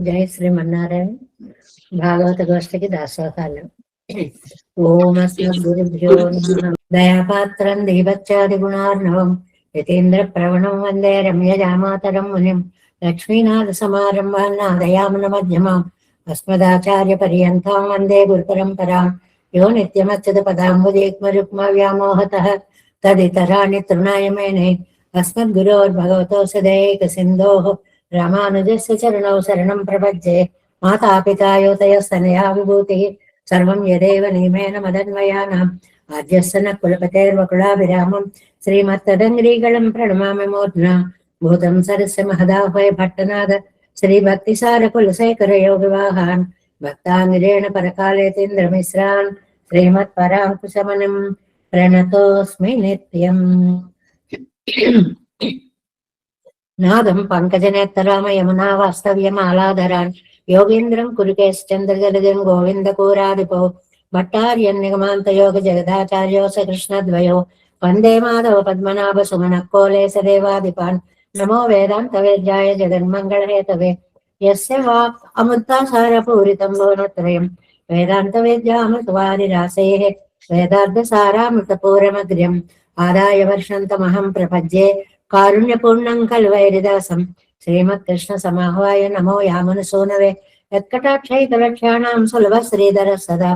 జై శ్రీమన్నారాయణ. భాగవత గోష్ఠికి దాసోహాలు. ఓం అస్మద్గురుభ్యో నమః. దయాపాత్రం దీపత్యాది గుణార్ణవం యతీంద్ర ప్రవణం వందే రమ్యజామాతరం మునిం లక్ష్మీనాథ సమారంభాన్ నాదయామున మధ్యమాం అస్మదాచార్య పర్యంతాం వందే గురు పరంపరాం. యో నిత్యమచ్యుత పదాంబుజేక్మరుక్మ వ్యామోహతః తదితరాణి తృణాయ మేనే అస్మద్గురోర్భగవతోऽస్య దయైక సింధోః రామానుజస్య చరణౌ శరణం ప్రపద్యే. మాతాపితా యోతయస్తనయా విభూతిః సర్వం యదేవ నియమేన మదన్వయానాం ఆద్యస్య న కులపతేర్వకులాభిరామం శ్రీమత్తదంగ్రీగళం ప్రణమామి మూర్ధ్నా భూతం సరస్య మహదాహ్వయ భట్టనాథ శ్రీ భక్తిసార కులశేఖర యోగివాహాన్ భక్తాంగిరేణ పరకాలేతీంద్రమిశ్రాన్ శ్రీమత్పరాంకుశమనం ప్రణతోస్మి నిత్యం. నాదం పంకజనేత్తరామ యమునా వాస్తవ్యమాలాధరాన్ యోగేంద్రం కురుకేశ్చంద్రజలజం గోవిందకూరాదిపో భట్టార్యం నిగమాంతయోగ జగదాచార్యో స కృష్ణద్వయో వందే మాధవ పద్మనాభ సుమనక్కోలేశదేవాదిపాన్. నమో వేదాంత వేద్యాయ జగన్మంగళహేతవే యస్య వాక్ అమృతాసారపూరితం భువనత్రయం వేదాంత వేద్యామృతవారిరాసేః వేదార్థసారామృతపూరమగ్ర్యం ఆదాయ వర్షంతమహం ప్రపద్యే కారుణ్యపూర్ణం కల్వైరిదాసం శ్రీమత్కృష్ణ సమాహ్వాయ నమో యామనసూనవే యత్కటాక్షైకలక్ష్యాణాం సులభ శ్రీధర సదా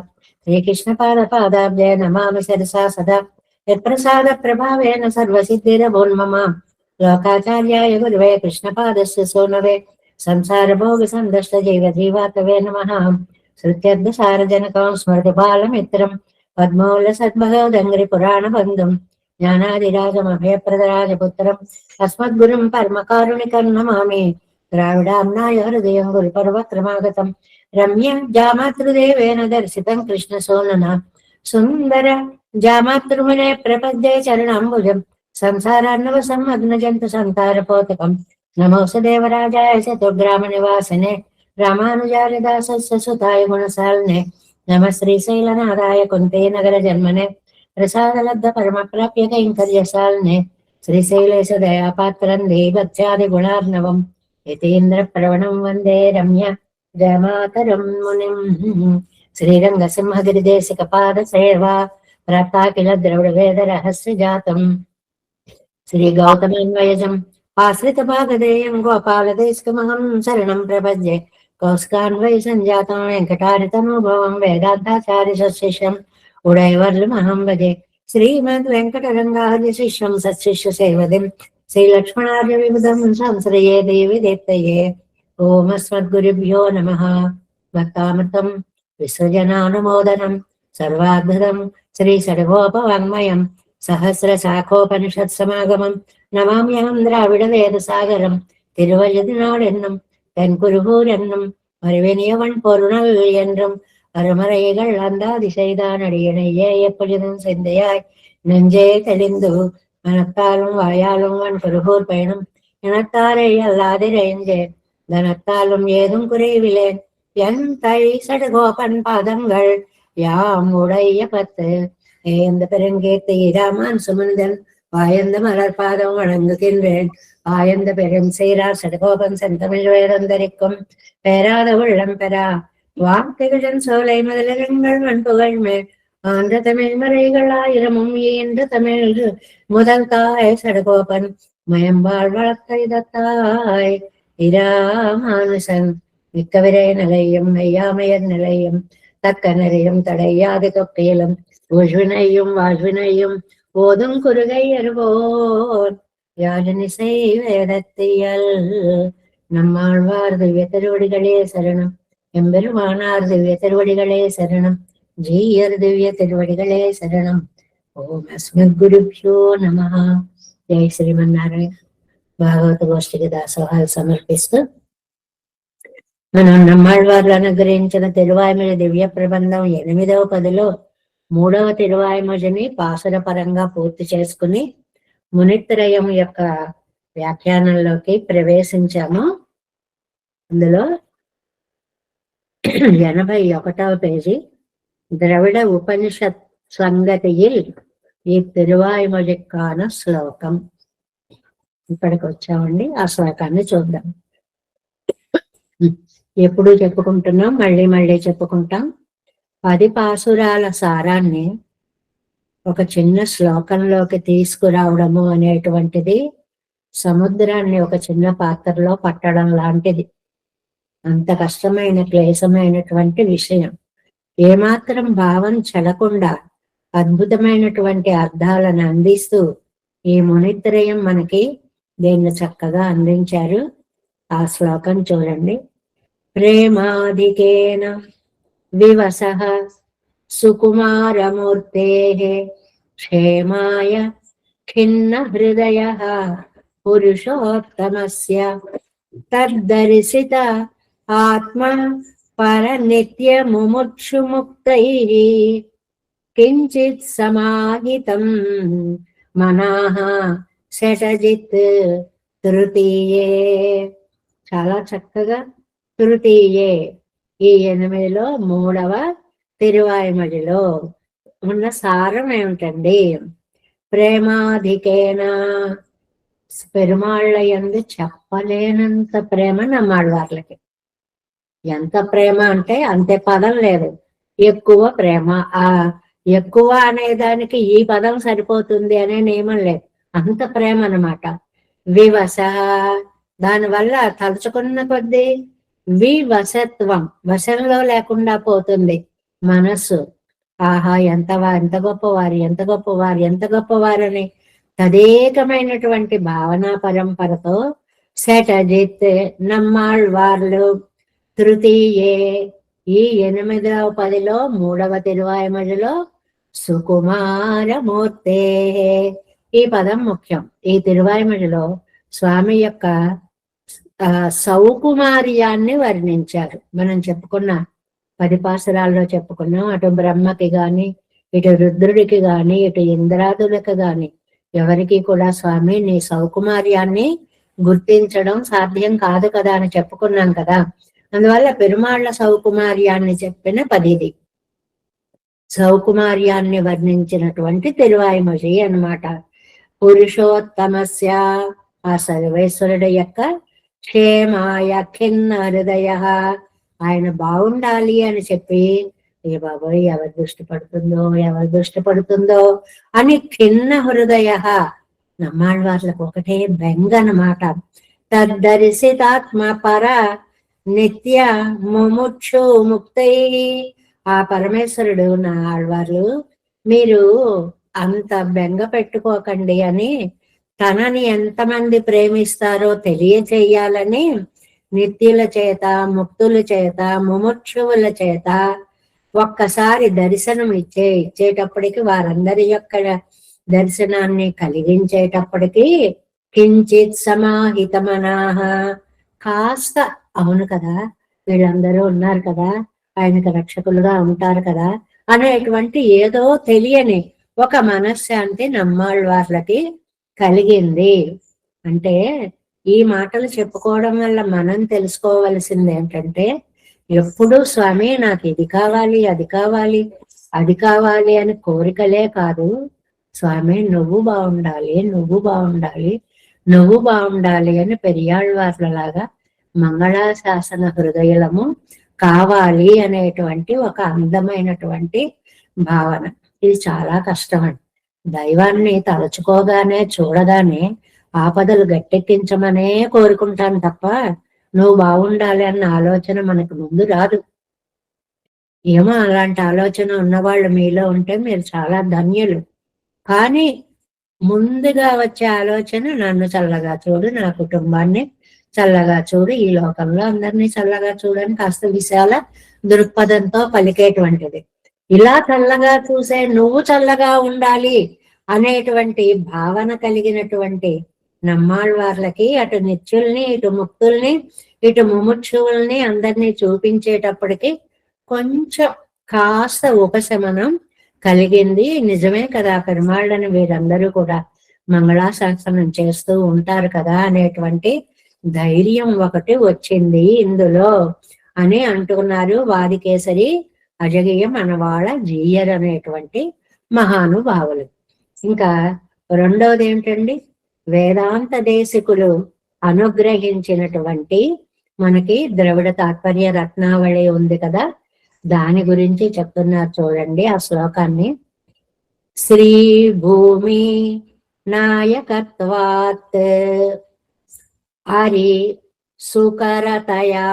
శ్రీకృష్ణ పాదాబ్జయ నమామి శిరసా సదా యత్ప్రసాద ప్రభావేన సర్వసిద్ధిరభూన్మమ లోకాచార్యాయ గురువే కృష్ణపాదస్య సూనవే సంసార భోగ సందష్ట జీవ జీవాతవే నమః. శృత్యర్థ సారజనకం స్మృతి బాలమిత్రం పద్మౌల సద్భగవదంగ్రి పురాణ బంధం జ్ఞానాదిరాజమభయప్రదరాజపుత్రం అస్మద్గురుం పరమకారుణికం నమామి. ద్రావిడామ్నాయ హృదయం గురుపర్వక్రమాగతం రమ్య జామాతృదేవేన దర్శితం కృష్ణసోనన సుందర జామాతృమునే ప్రపద్యే చరణాంబుజం సంసారార్ణవ సంమగ్న జంతు సంతారపోతకం. నమోస దేవరాజాయ చతుర్గ్రామ నివాసనే రామానుజాయ దాసస్య సుతాయ గుణశాలినే నమ శ్రీశైలనాథాయ కుంతే నగర జన్మనే ప్రసాదలబ్ధ పరమప్రాప్య కైంకర్యశాలినే శ్రీశైలేశ దయాపాత్రం దేవత్యాది గుణార్ణవం యతీంద్ర ప్రవణం వందే రమ్య జమాతరం మునిం. శ్రీరంగసింహగిరిదేశిక పాద సేవా ప్రాప్తాఖిల ద్రవిడ వేద రహస్య జాతం శ్రీ గౌతమాన్వయజం ఆశ్రిత భాగదేయం గోపాలదేశకమహం శరణం ప్రపద్యే కౌస్కాన్వయ సంజాతం వెంకటారితనుభవం వేదాంతాచార్య శిష్యం ఉడైవర్లమహం భజే. శ్రీమద్ వెంకటరంగార్య శిష్యం సత్శిష్య సేవదిం శ్రీ లక్ష్మణార్య విబుధం సంశ్రయే దేవి దేత్తయే. ఓం అస్మద్గురుభ్యో నమః. భక్తామృతం విశ్వజనానుమోదనం సర్వాద్భుతం శ్రీ షడ్గోపవాङ्మయం సహస్ర శాఖోపనిషత్ సమాగమం నమామ్యహం ద్రావిడ వేద సాగరం తిరువయ్యదినాడెన్నం தென்குருகூரென்னும் மறுவினியவன் பொருணல் என்றும் அருமறைகள் அந்தாதிசைதானடியனையே எப்பொழுதும் சிந்தையாய் நெஞ்சே தெளிந்து மனத்தாலும் வாயாலும் வன் குருகூர் பயணம் இனத்தாரை அல்லாதிரைஞ்சேன் தனத்தாலும் ஏதும் குறைவிலேன் என் தை சடுகோபன் பாதங்கள் யாம் உடைய பத்து ஏந்த பெருங்கேத்தை இராமான் சுமந்தன் வாயந்த மலர் பாதம் வணங்குகின்றேன். ஆயந்த பெரும் சீரார் சடுகோபன் செந்தமிழ் வேதந்தரிக்கும் பேராத உள்ளம் பெறா வார்த்தைகளின் சோலை முதலகங்கள் வன்புகழ் மேல் ஆன்ற தமிழ் மறைகள் ஆயிரமும் ஈன்ற தமிழ் முதல் தாய் சடுகோபன் மயம்பாள் வளர்த்தைதத்தாய் இராமானுசன் மிக்கவிரை நிலையும் மெய்யாமையர் நிலையும் தக்க நிறையும் தடையாது தொக்கையிலும் ஊழ்வினையும் வாழ்வினையும் ஓதும் குறுகை அருவோர் யாழனிசை வேதத்தியல். நம்மாழ்வார் திவ்ய திருவடிகளே சரணம். எம்பெருமானார் திவ்ய திருவடிகளே சரணம். ஜீயர் திவ்ய திருவடிகளே சரணம். ఓం అస్మద్గురుభ్యో నమః. జై శ్రీమన్నారాయణ. భాగవత గోష్ఠికి దాసోహాలు సమర్పిస్తూ మనం నమ్మాళ్వార్లు అనుగ్రహించిన తిరువాయిమల దివ్య ప్రబంధం 8వ పదిలో 3వ తిరువాయిమజని పాసుర పరంగా పూర్తి చేసుకుని మునిత్రయం యొక్క వ్యాఖ్యానంలోకి ప్రవేశించాము. అందులో 81వ పేజీ ద్రవిడ ఉపనిషత్ సంగతిயில் ఈ తిరువాయిమొழிக்கான శ్లోకం. ఇక్కడికి వచ్చామండి. ఆ శ్లోకాన్ని చూద్దాం. ఎప్పుడు చెప్పుకుంటున్నాం, మళ్ళీ మళ్ళీ చెప్పుకుంటాం. 10 పాసురాల సారాన్ని ఒక చిన్న శ్లోకంలోకి తీసుకురావడము అనేటువంటిది సముద్రాన్ని ఒక చిన్న పాత్రలో పట్టడం లాంటిది. అంత కష్టమైన క్లేశమైనటువంటి విషయం. ఏమాత్రం భావం చెడకుండా అద్భుతమైనటువంటి అర్థాలను అందిస్తూ ఈ మునిత్రయం మనకి దీన్ని చక్కగా అందించారు. ఆ శ్లోకం చూడండి. ప్రేమాధికేన వివసః సుకుమారమూర్తేః క్షేమాయ ఖిన్న హృదయః పురుషోత్తమస్య తద్దర్శిత ఆత్మ పర నిత్య ముముక్షుముక్తైః కించిత్ సమాహితం మనాః శతజిత్ తృతీయే. చాలా చక్కగా తృతీయే ఈ 8లో 3వ తిరువాయిమడిలో ఉన్న సారం ఏమిటండి? ప్రేమాధికేన, పెరుమాళ్ళ యందు చెప్పలేనంత ప్రేమ నమ్మాళ్ళవార్లకి. ఎంత ప్రేమ అంటే అంతే పదం లేదు, ఎక్కువ ప్రేమ. ఆ ఎక్కువ అనే దానికి ఈ పదం సరిపోతుంది అనే నియమం లేదు, అంత ప్రేమ అన్నమాట. వివస, దానివల్ల తలుచుకున్న కొద్దీ వివసత్వం, వశంలో లేకుండా పోతుంది మనస్సు. ఆహా, ఎంత గొప్పవారు, ఎంత గొప్పవారు, ఎంత గొప్పవారని తదేకమైనటువంటి భావనా పరంపరతో శతజిత్ నమ్మాళ్ళవార్లు తృతీయే ఈ 8వ 10లో 3వ తిరువాయిమడిలో సుకుమారమూర్తే, ఈ పదం ముఖ్యం. ఈ తిరువాయిమడిలో స్వామి యొక్క సౌకుమార్యాన్ని వర్ణించారు. మనం చెప్పుకున్న 10 పాసురాల్లో చెప్పుకున్నాం. అటు బ్రహ్మకి గాని, ఇటు రుద్రుడికి గాని, ఇటు ఇంద్రాదులకు గాని ఎవరికి కూడా స్వామి నీ సౌకుమార్యాన్ని గుర్తించడం సాధ్యం కాదు కదా అని చెప్పుకున్నాం కదా. అందువల్ల పెరుమాళ్ళ సౌకుమార్యాన్ని చెప్పిన 10 సౌకుమార్యాన్ని వర్ణించినటువంటి తిరువాయిమడి అన్నమాట. పురుషోత్తమస్య, ఆ సర్వేశ్వరుడు యొక్క క్షేమాయ ఖిన్న హృదయ, ఆయన బాగుండాలి అని చెప్పి ఏ బాబోయ్ ఎవరు దృష్టి పడుతుందో అని ఖిన్న హృదయ, నమ్మాళ్ళవార్లకు ఒకటే బెంగ అన్నమాట. తద్దర్శితాత్మ పర నిత్య ముముక్షు ముక్తై, ఆ పరమేశ్వరుడు నా ఆళ్వార్లు మీరు అంత బెంగ పెట్టుకోకండి అని తనని ఎంతమంది ప్రేమిస్తారో తెలియచేయాలని నిత్యుల చేత, ముక్తుల చేత, ముముక్షువుల చేత ఒక్కసారి దర్శనం ఇచ్చేటప్పటికి, వారందరి యొక్క దర్శనాన్ని కలిగించేటప్పటికి కించిత్ సమాహితమనాహ, కాస్త అవును కదా వీళ్ళందరూ ఉన్నారు కదా, ఆయనకు రక్షకులుగా ఉంటారు కదా అనేటువంటి ఏదో తెలియని ఒక మనశ్శాంతి నమ్మాళ్ళవార్లకి కలిగింది. అంటే ఈ మాటలు చెప్పుకోవడం వల్ల మనం తెలుసుకోవలసింది ఏంటంటే, ఎప్పుడూ స్వామి నాకు ఇది కావాలి, అది కావాలి, అది కావాలి అని కోరికలే కాదు, స్వామి నువ్వు బాగుండాలి, నువ్వు బాగుండాలి, నువ్వు బాగుండాలి అని పెరియాళ్ళవార్లలాగా మంగళాశాసన హృదయలము కావాలి అనేటువంటి ఒక అందమైనటువంటి భావన. ఇది చాలా కష్టం అండి. దైవాన్ని తలుచుకోగానే, చూడగానే ఆపదలు గట్టెక్కించమనే కోరుకుంటాను తప్ప నువ్వు బాగుండాలి అన్న ఆలోచన మనకు ముందు రాదు. ఏమో అలాంటి ఆలోచన ఉన్నవాళ్ళు మీలో ఉంటే మీరు చాలా ధన్యులు. కానీ ముందుగా వచ్చే ఆలోచన నన్ను చల్లగా చూడు, నా కుటుంబాన్ని చల్లగా చూడు, ఈ లోకంలో అందరినీ చల్లగా చూడని కాస్త విశాల దృక్పథంతో పలికేటువంటిది. ఇలా చల్లగా చూసే నువ్వు చల్లగా ఉండాలి అనేటువంటి భావన కలిగినటువంటి నమ్మాళ్ళవార్లకి అటు నిత్యుల్ని, ఇటు ముక్తుల్ని, ఇటు ముముక్షువుల్ని అందరినీ చూపించేటప్పటికి కొంచెం కాస్త ఉపశమనం కలిగింది. నిజమే కదా, పెరుమాళ్ళని వీరందరూ కూడా మంగళాశాసనం చేస్తూ ఉంటారు కదా అనేటువంటి ధైర్యం ఒకటి వచ్చింది ఇందులో అని అంటున్నారు వాదికేసరి అజగీయ మనవాళ్ళ జీయర్ అనేటువంటి మహానుభావులు. ఇంకా రెండవది ఏంటండి, వేదాంత దేశికులు అనుగ్రహించినటువంటి మనకి ద్రవిడ తాత్పర్య రత్నావళి ఉంది కదా, దాని గురించి చెప్తున్నారు చూడండి ఆ శ్లోకాన్ని. శ్రీ భూమి నాయకత్వాత్ హరి సుకరతయా,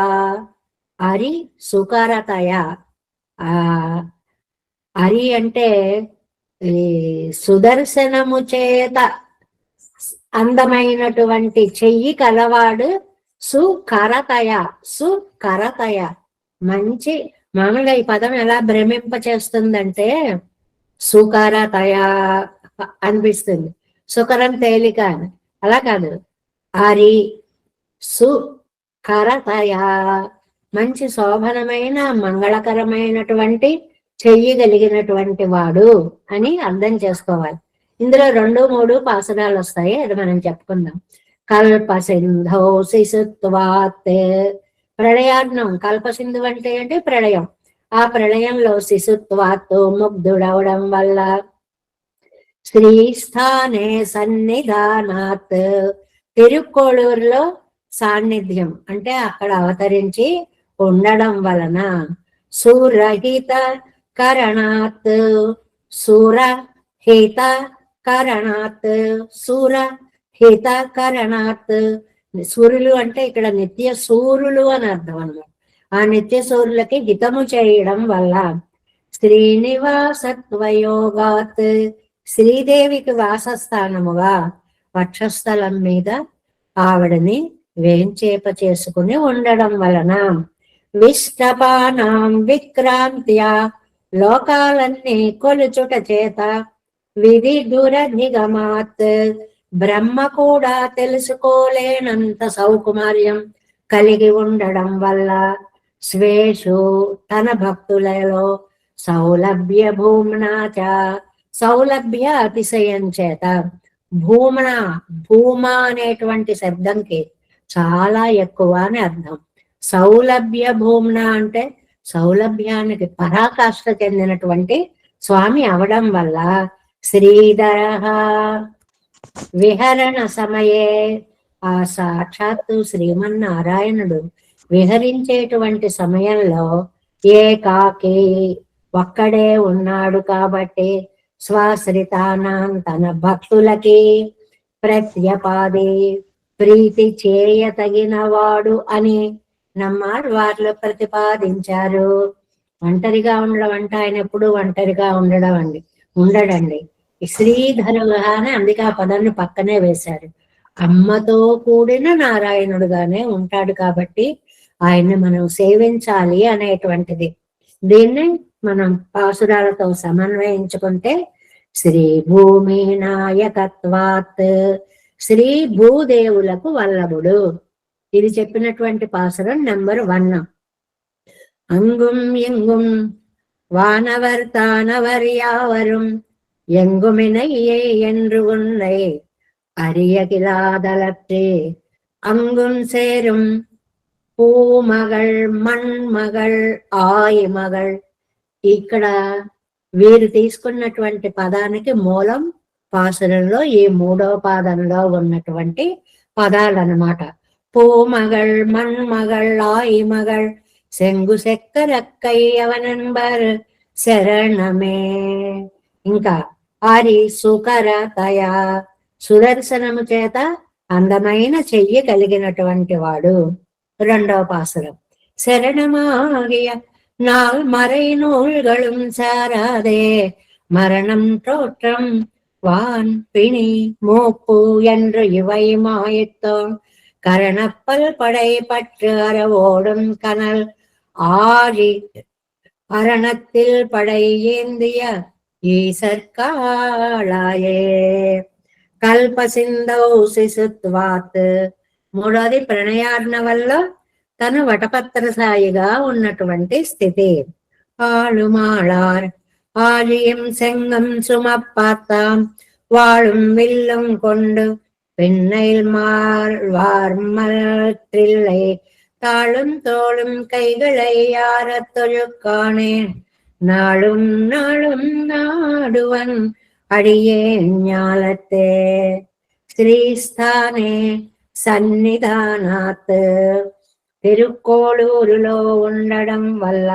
హరి సుకరతయా. ఆ హరి అంటే ఈ సుదర్శనము చేత అందమైనటువంటి చెయ్యి కలవాడు. సుకరతయ, సుకరతయ మంచి, మామూలుగా ఈ పదం ఎలా భ్రమింప చేస్తుందంటే సుకరతయ అనిపిస్తుంది, సుకరం తేలిక అని. అలా కాదు, హరి సుకరతయ మంచి శోభనమైన మంగళకరమైనటువంటి చెయ్యి కలిగినటువంటి వాడు అని అర్థం చేసుకోవాలి. ఇందులో 2, 3 పాసరాలు వస్తాయి, అది మనం చెప్పుకుందాం. కల్పసింధౌ శిశుత్వాత్, ప్రళయాగ్నం. కల్పసింధు అంటే ఏంటి? ప్రళయం. ఆ ప్రళయంలో శిశుత్వాత్ ముగ్ధుడవడం వల్ల, శ్రీస్థానే సన్నిధానాత్ తిరుక్కోళూరులో సాన్నిధ్యం అంటే అక్కడ అవతరించి ఉండడం వలన, సురహిత కరణాత్, సురహిత కరణాత్, సురహిత కరణాత్. సూర్యులు అంటే ఇక్కడ నిత్య సూర్యులు అని అర్థం అన్నమాట. ఆ నిత్య సూర్యులకి హితము చేయడం వల్ల, శ్రీనివాసత్వయోగాత్ శ్రీదేవికి వాసస్థానముగా వక్షస్థలం మీద ఆవిడని వేంచేప చేసుకుని ఉండడం వలన, విష్టపానాం విక్రాంత్యా లోకాలన్నీ కొలుచుట చేత, విధి దురధిగమాత్ బ్రహ్మ కూడా తెలుసుకోలేనంత సౌకుమార్యం కలిగి ఉండడం వల్ల, స్వేషు తన భక్తులలో సౌలభ్య భూమ్నాచ సౌలభ్య అతిశయం చేత, భూమన భూమ అనేటువంటి శబ్దంకి చాలా ఎక్కువ అని అర్థం. సౌలభ్య భూమ్న అంటే సౌలభ్యానికి పరాకాష్ఠ చెందినటువంటి స్వామి అవడం వల్ల, శ్రీధర విహరణ సమయే ఆ సాక్షాత్తు శ్రీమన్నారాయణుడు విహరించేటువంటి సమయంలో ఏకాకి ఒక్కడే ఉన్నాడు కాబట్టి, స్వాశ్రితానాం తన భక్తులకి ప్రత్యపాది ప్రీతి చేయతగిన వాడు అని నమ్మాడు వారిలో ప్రతిపాదించారు. ఒంటరిగా ఉండడం అంటే ఆయన ఎప్పుడు ఒంటరిగా ఉండడండి. శ్రీధరుగా అని అందుకే ఆ పదాన్ని పక్కనే వేశారు. అమ్మతో కూడిన నారాయణుడుగానే ఉంటాడు కాబట్టి ఆయన్ని మనం సేవించాలి అనేటువంటిది. దీన్ని మనం పాసురాలతో సమన్వయించుకుంటే, శ్రీ భూమి నాయకత్వాత్ శ్రీ భూదేవులకు వల్లభుడు. ఇది చెప్పినటువంటి పాసురం నెంబర్ 1. అంగుం ఎంగుం వానవర్ తానవర్ యావரும் எங்குமினையே என்று உன்னை அறியகிலாதலற்றே அங்கும் சேரும் పూమగళ్ మణ్మగళ్ ఆయమగళ్. ఇక్కడ వీరు తీసుకున్నటువంటి పదానికి మూలం పాసురంలో ఈ 3వ పాదంలో ఉన్నటువంటి పదాలన్నమాట. పూమగళ్ మణ్మగళ్ ఆయమగళ్ செங்கு செக்கரக்கை அவனன்பர் శరణమే. ఇంకా హరి సుకర తయ సుదర్శనము చేత అందమైన చెయ్యి కలిగినటువంటి వాడు. 2వ పాసురం. శరణమాగియ நாள் மறை நூல்களும் சாராதே மரணம் தோற்றம் வான் பிணி மூப்பு என்று இவை மாயத்தோம் கரணப்பல் படை பற்று அறவோடும் கனல் ஆழி அரணத்தில் படை ஏந்திய ఈసర్కాళాయే. కల్పసింధౌ శిశుత్వాత్. 3వది ప్రణయార్ణవల్లో తను వటపత్ర సాయిగా ఉన్నటువంటి స్థితి. ఆళుమాళార్ ఆழியும் செங்கம் சுமப்பாத்தாம் வாழும் வில்லும் கொண்டு பெண்ணையில் மார்வார்மற்றில்லை தாளும் தோளும் கைகளை யாரத்தொழுக்கானே நாளும் நாளும் நாடுவன் அடியே ஞாலத்தே. శ్రీస్థానే సన్నిధానాత్ తిరుక్కోడూరులో ఉండడం వల్ల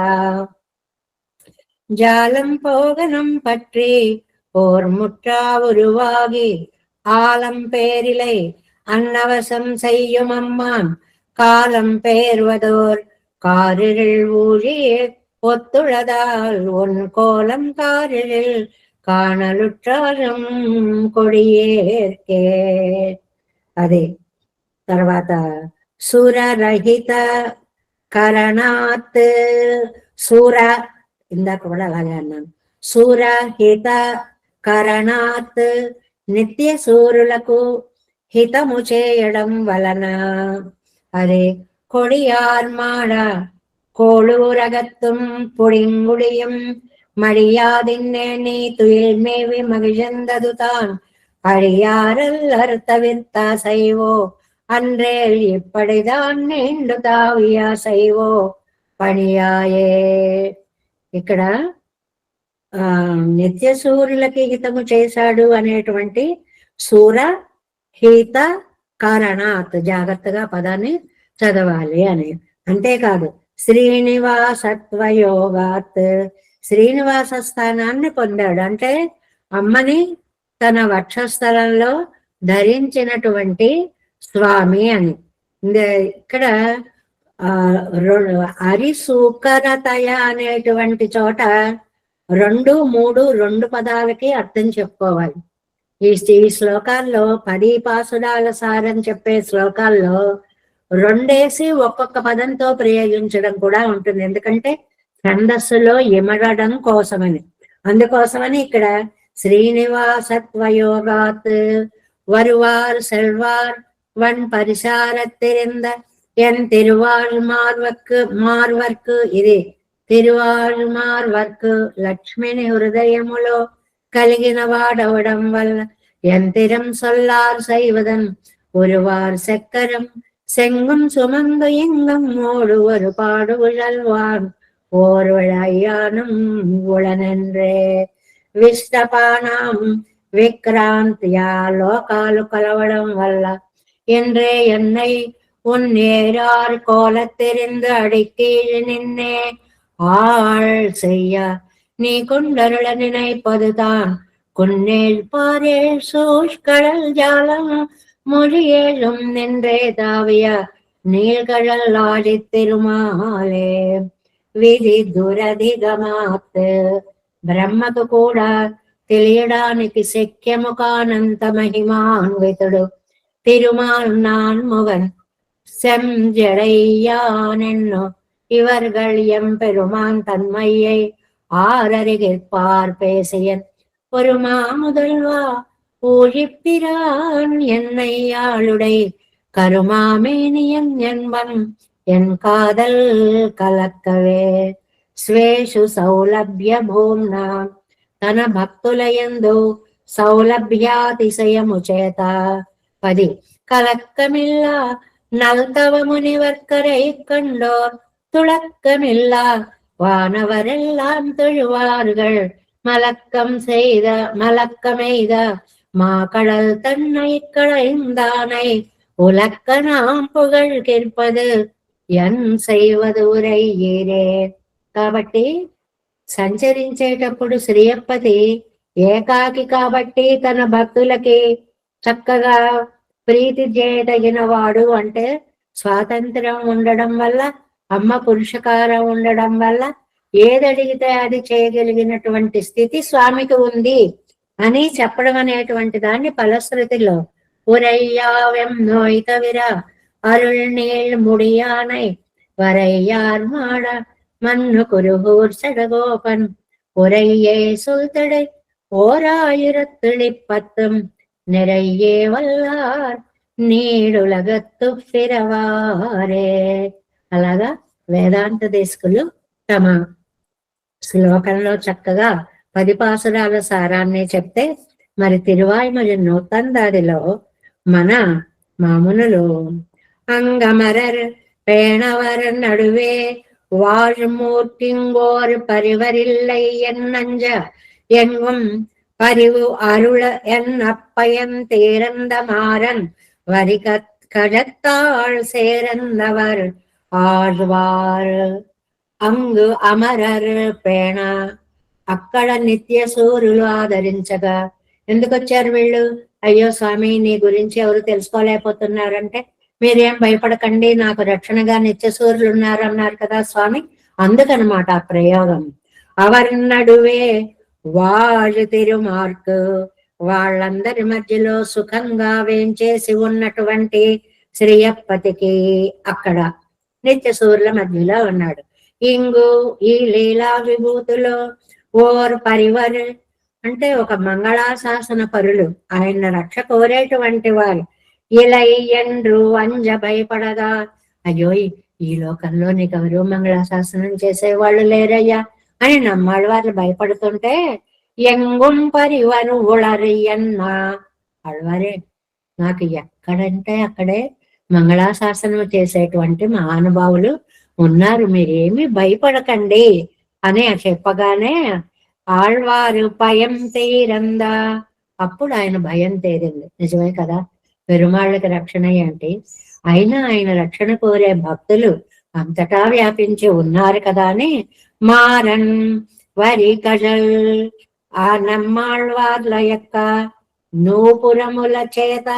ஜாலம் போகனம் பற்றி ஓர் முற்றா உருவாகி ஆலம் பேரிலை அன்னவசம் செய்யும் அம்மான் காலம் பேர்வதோர் காரில் ஊழியே ஒத்துழதால் உன் கோலம் காரில் కానలుట్టారం కొడియేర్కే. అది తర్వాత సురరహిత కరణాత్, సూర ఇందాక కూడా అలాగే అన్నాను. సూరహిత కరణాత్, నిత్య సూరులకు హితము చేయడం వలన. అదే కొడియార్మాడ కోళూరగత్తుం పుడింగుడియం மடியாதின்னே நீ துயில் மேவி மகிழ்ந்ததுதான் அழியாரல் அர்த்தவித்த செய்வோ அன்றேல் இப்படிதான் நீண்டு தாவியா செய்வோ పనియాయే. ఇక్కడ నిత్య సూర్యులకి హితము చేశాడు అనేటువంటి సూర హిత కారణాత్, జాగ్రత్తగా పదాన్ని చదవాలి అని. అంతేకాదు శ్రీనివాసత్వయోగాత్, శ్రీనివాస స్థానాన్ని పొందాడు. అంటే అమ్మని తన వక్షస్థలంలో ధరించినటువంటి స్వామి అని. ఇక్కడ అరిసూకరతయ అనేటువంటి చోట 2, 3, 2 పదాలకి అర్థం చెప్పుకోవాలి. ఈ శ్లోకాల్లో 10 పాసురాల సారం చెప్పే శ్లోకాల్లో 2 ఒక్కొక్క పదంతో ప్రయోగించడం కూడా ఉంటుంది. ఎందుకంటే ఛందస్సులో ఇమడడం కోసమని. అందుకోసమని ఇక్కడ శ్రీనివాసత్వయోగాత్ வருவார் செல்வார் வன் పరిసారత్తిరింద ఎన్ తిరువాళ్మార్వర్కు, ఇది తిరువాళ్మార్వర్కు లక్ష్మిని హృదయములో కలిగిన వాడవడం వల్ల ఎంతిరం సొల్లార్ సైవదన్ ఒరువార్ సెక్కరం செங்கும் சுமந்து எங்கும் ஓடுவரு பாடுழல்வான் ஓர்வழையானும் உளனென்றே. విష్టపానాం విక్రాంతియా లోకాలు కలవడం వల్ల என்றே என்னை உன் நேரார் கோலத்தெரிந்து அடிக்கீழ் நின்னே ஆள் செய்ய நீ கொண்டருள நினைப்பதுதான் குன்னேல் பாரேல் சூழ்கடல் ஜாலம் மொழியேழும் நின்றே தாவிய நீழ்கடல் ஆடித் திருமாலே. విధి దురధిగమాత్, బ్రహ్మకు కూడా తెలియడానికి శక్యము కానంత మహిమాన్వితుడు తిరుమాల్ నాన్ముగన్ செஞ்சடையானென்னு இவர்கள் எம்பெருமான் தன்மையை ஆரறிகிற்பார் பேசியன் ஒரு மாமுதல்வா ஊழிப்பிரான் என்னை ஆளுடை கருமாமேனியன் என்பன் என் காதல் కలక్కవే. స్వేషు సౌలభ్య భూమ్నా, తన భక్తులయందు సౌలభ్యాతిశయము చేత. 10 కలక్కమిల్లా నల్తవ మునివర్కரை కండోర్ துளக்கமில்லா வானவரெல்லாம் தொழுவார்கள் மலக்கமெய்த மாக்கடல் தன்னை களைந்தானை உலக்க நாம் புகழ் கேட்பது ఎన్ செய்வது ఉరయ్యేరే. కాబట్టి సంచరించేటప్పుడు శ్రీయప్పతి ఏకాకి కాబట్టి తన భక్తులకి చక్కగా ప్రీతి చేయదగిన వాడు. అంటే స్వాతంత్రం ఉండడం వల్ల, అమ్మ పురుషకారం ఉండడం వల్ల ఏదడిగితే అది చేయగలిగినటువంటి స్థితి స్వామికి ఉంది అని చెప్పడం అనేటువంటి దాన్ని ఫలశ్రుతిలో ఉరయ్యావెం నోయితవిర அருள் நீள் முடியானை வரையார் மாட மண்ணு குருகூர் சடகோபன் உரையே சொல்தடை 1010 நிறையே వల్లార్ నీడులగత్తు ఫిరవారే. అలాగా వేదాంత దేశకులు తమ శ్లోకంలో చక్కగా 10 పాసురాల సారాన్ని చెప్తే, మరి తిరువాయ్మొഴി నూతందాదిలో మన మామునులు அங்கமரர் பேணவர் நடுவே வாழ்மூர்த்திங்கோர் பரிவரில்லை என் நஞ்ச எங்கும் பரிவு அருள என் அப்பயன் தேரந்த மாறன் வரி கழத்தாள் சேரந்தவர் ఆళ్వార్ అంగ్ అమరర్ పేణ. అక్కడ నిత్య సూర్యులు ఆదరించగా. ఎందుకు వచ్చారు వీళ్ళు? అయ్యో స్వామి, నీ గురించి ఎవరు తెలుసుకోలేకపోతున్నారంటే, మీరేం భయపడకండి, నాకు రక్షణగా నిత్య సూర్యులు ఉన్నారన్నారు కదా స్వామి, అందుకనమాట ఆ ప్రయోగం. అవర్నడువే వాళ్ళు తిరుమార్కు, వాళ్ళందరి మధ్యలో సుఖంగా వేంచేసి ఉన్నటువంటి శ్రీయప్పతికి అక్కడ నిత్య సూర్యుల మధ్యలో ఉన్నాడు. ఇంగు ఈ లీలా విభూతిలో ఓర్ పరివర్ అంటే ఒక మంగళాశాసన పరులు, ఆయన రక్ష కోరేటువంటి వారు. ఇలయ్యండ్రు అంజ భయపడగా. అయ్యో, ఈ లోకంలో నీకెవరు మంగళాశాసనం చేసేవాళ్ళు లేరయ్యా అని నమ్మాడు వాళ్ళు భయపడుతుంటే, ఎంగుం పరివరు ఉళరియన్నా, అడవరే నాకు ఎక్కడంటే అక్కడే మంగళాశాసనం చేసేటువంటి మహానుభావులు ఉన్నారు, మీరేమి భయపడకండి అని చెప్పగానే ఆళ్వారు భయం తీరందా. అప్పుడు ఆయన భయం తీరింది. నిజమే కదా, పెరుమాళ్ళకి రక్షణ ఏంటి, అయినా ఆయన రక్షణ కోరే భక్తులు అంతటా వ్యాపించి ఉన్నారు కదా అని మారన్ వరి కజల్ ఆ నమ్మాళ్వార్ల యొక్క నూపురముల చేత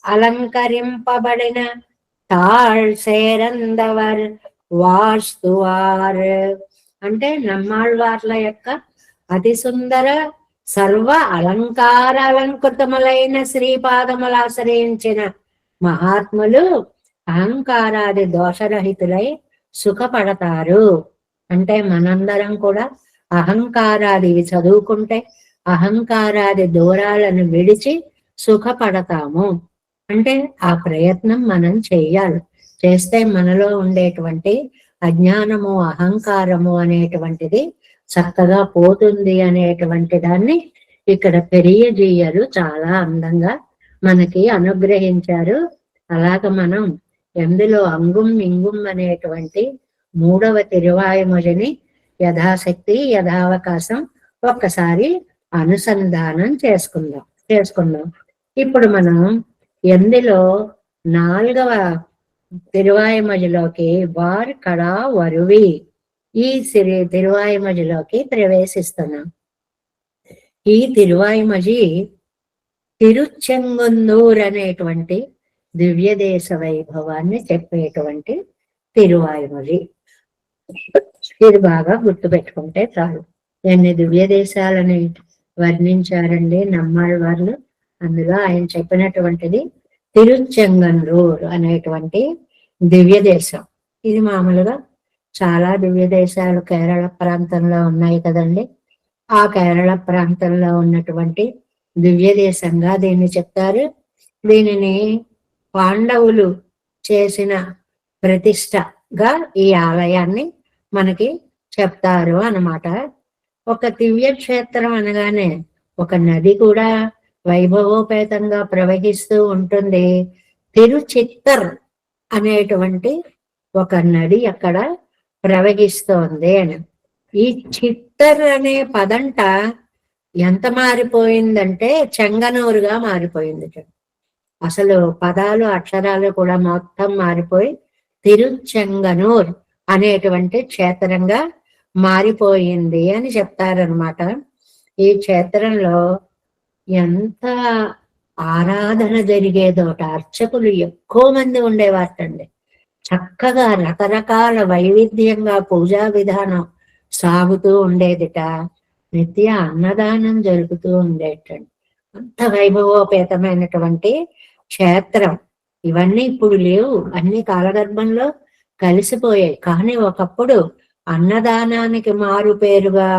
అలంకరింపబడిన తాళ్ సేరందవర్ వాస్తువార్ అంటే నమ్మాళ్వార్ల యొక్క అతి సుందర సర్వ అలంకార అలంకృతములైన శ్రీపాదములు ఆశ్రయించిన మహాత్ములు అహంకారాది దోషరహితులై సుఖపడతారు. అంటే మనందరం కూడా అహంకారాది చదువుకుంటే అహంకారాది దూరాలను విడిచి సుఖపడతాము. అంటే ఆ ప్రయత్నం మనం చెయ్యాలి. చేస్తే మనలో ఉండేటువంటి అజ్ఞానము అహంకారము అనేటువంటిది చక్కగా పోతుంది అనేటువంటి దాన్ని ఇక్కడ పెరియజీయరు చాలా అందంగా మనకి అనుగ్రహించారు. అలాగ మనం ఎందులో అంగుం ఇంగుం అనేటువంటి 3వ తిరువాయుమొழிని యథాశక్తి యథావకాశం ఒక్కసారి అనుసంధానం చేసుకుందాం. ఇప్పుడు మనం ఎందులో 4వ తిరువాయుమొழிలోకి వార్ కడా వరువి ఈ తిరువాయుమొழிలోకి ప్రవేశిస్తున్నాం. ఈ తిరువాయుమొഴి తిరుచెంగుందూర్ అనేటువంటి దివ్య దేశ వైభవాన్ని చెప్పేటువంటి తిరువాయుమొഴి. ఇది బాగా గుర్తుపెట్టుకుంటే చాలు. ఎన్ని దివ్య దేశాలని వర్ణించారండి నమ్మాళ్వార్లు. అందులో ఆయన చెప్పినటువంటిది తిరుచెంగన్నూర్ అనేటువంటి దివ్య దేశం. ఇది మామూలుగా చాలా దివ్య దేశాలు కేరళ ప్రాంతంలో ఉన్నాయి కదండి. ఆ కేరళ ప్రాంతంలో ఉన్నటువంటి దివ్య దేశంగా దీన్ని చెప్తారు. దీనిని పాండవులు చేసిన ప్రతిష్టగా ఈ ఆలయాన్ని మనకి చెప్తారు అన్నమాట. ఒక దివ్య క్షేత్రం అనగానే ఒక నది కూడా వైభవోపేతంగా ప్రవహిస్తూ ఉంటుంది. తిరుచిత్తర్ అనేటువంటి ఒక నది అక్కడ ప్రవహిస్తోంది అని. ఈ చిత్తర్ అనే పదంట ఎంత మారిపోయిందంటే చెంగనూరుగా మారిపోయింది. అసలు పదాలు అక్షరాలు కూడా మొత్తం మారిపోయి తిరుచెంగనూర్ అనేటువంటి క్షేత్రంగా మారిపోయింది అని చెప్తారనమాట. ఈ క్షేత్రంలో ఎంత ఆరాధన జరిగేదోట. అర్చకులు ఎక్కువ మంది ఉండేవారటండి. చక్కగా రకరకాల వైవిధ్యంగా పూజా విధానం సాగుతూ ఉండేదిట. నిత్య అన్నదానం జరుగుతూ ఉండేటండి. అంత వైభవోపేతమైనటువంటి క్షేత్రం. ఇవన్నీ ఇప్పుడు లేవు, అన్ని కాలగర్భంలో కలిసిపోయాయి. కానీ ఒకప్పుడు అన్నదానానికి మారు పేరుగా,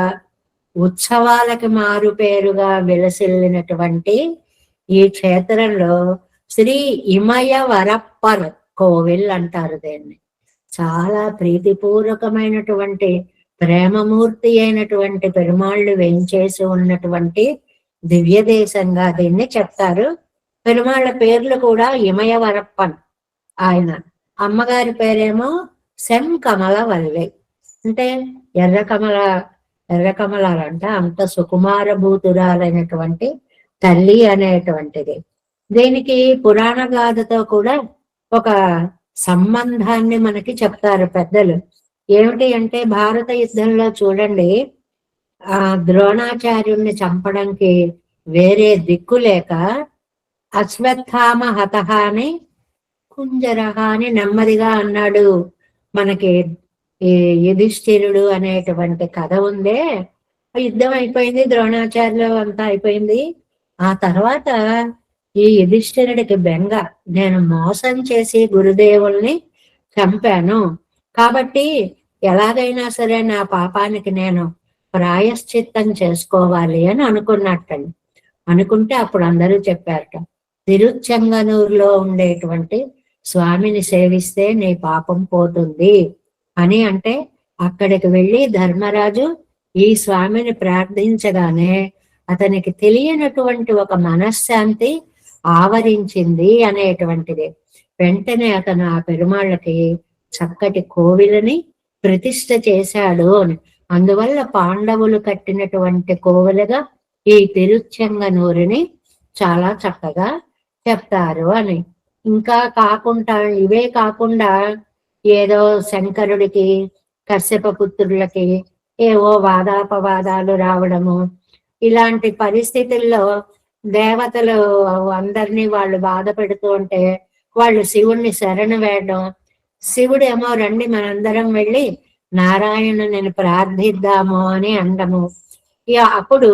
ఉత్సవాలకి మారు పేరుగా విలసిల్లినటువంటి ఈ క్షేత్రంలో శ్రీ ఇమయవరప్పర్ కోవిల్ అంటారు దీన్ని. చాలా ప్రీతిపూర్వకమైనటువంటి ప్రేమమూర్తి అయినటువంటి పెరుమాళ్ళు వెంచేసి ఉన్నటువంటి దివ్య దేశంగా దీన్ని చెప్తారు. పెరుమాళ్ళ పేర్లు కూడా ఇమయవరప్పన్. ఆయన అమ్మగారి పేరేమో సెం కమలవల్లి, అంటే ఎర్రకమలాలంట. అంత సుకుమార భూతురాలైనటువంటి తల్లి అనేటువంటిది. దీనికి పురాణ గాథతో కూడా ఒక సంబంధాన్ని మనకి చెప్తారు పెద్దలు. ఏమిటి అంటే భారత యుద్ధంలో చూడండి, ఆ ద్రోణాచార్యుణ్ణి చంపడానికి వేరే దిక్కు లేక అశ్వత్థామ హతహ అని కుంజరహ అని నెమ్మదిగా అన్నాడు. మనకి ఈ యుధిష్ఠిరుడు అనేటువంటి కథ ఉందే, యుద్ధం అయిపోయింది, ద్రోణాచార్యులు అంతా అయిపోయింది. ఆ తర్వాత ఈ యుధిష్ఠిరుడికి బెంగ, నేను మోసం చేసి గురుదేవుల్ని చంపాను, కాబట్టి ఎలాగైనా సరే నా పాపానికి నేను ప్రాయశ్చిత్తం చేసుకోవాలి అని అనుకున్నట్టండి. అనుకుంటే అప్పుడు అందరూ చెప్పారట, తిరుచెంగనూరులో ఉండేటువంటి స్వామిని సేవిస్తే నీ పాపం పోతుంది అని. అంటే అక్కడికి వెళ్ళి ధర్మరాజు ఈ స్వామిని ప్రార్థించగానే అతనికి తెలియనటువంటి ఒక మనశ్శాంతి ఆవరించింది అనేటువంటిది. వెంటనే అతను ఆ పెరుమాళ్ళకి చక్కటి కోవిలని ప్రతిష్ఠ చేశాడు అని. అందువల్ల పాండవులు కట్టినటువంటి కోవెలుగా ఈ తిరుచెంగనూరుని చాలా చక్కగా చెప్తారు అని. ఇంకా కాకుండా ఇవే కాకుండా ఏదో శంకరుడికి కశ్యప పుత్రులకి ఏవో వాదాపవాదాలు రావడము, ఇలాంటి పరిస్థితుల్లో దేవతలు అందరినీ వాళ్ళు బాధ పెడుతూ ఉంటే వాళ్ళు శివుణ్ణి శరణు వేయడం, శివుడేమో రండి మనందరం వెళ్ళి నారాయణుని ప్రార్థిద్దాము అని అనడము. ఇక అప్పుడు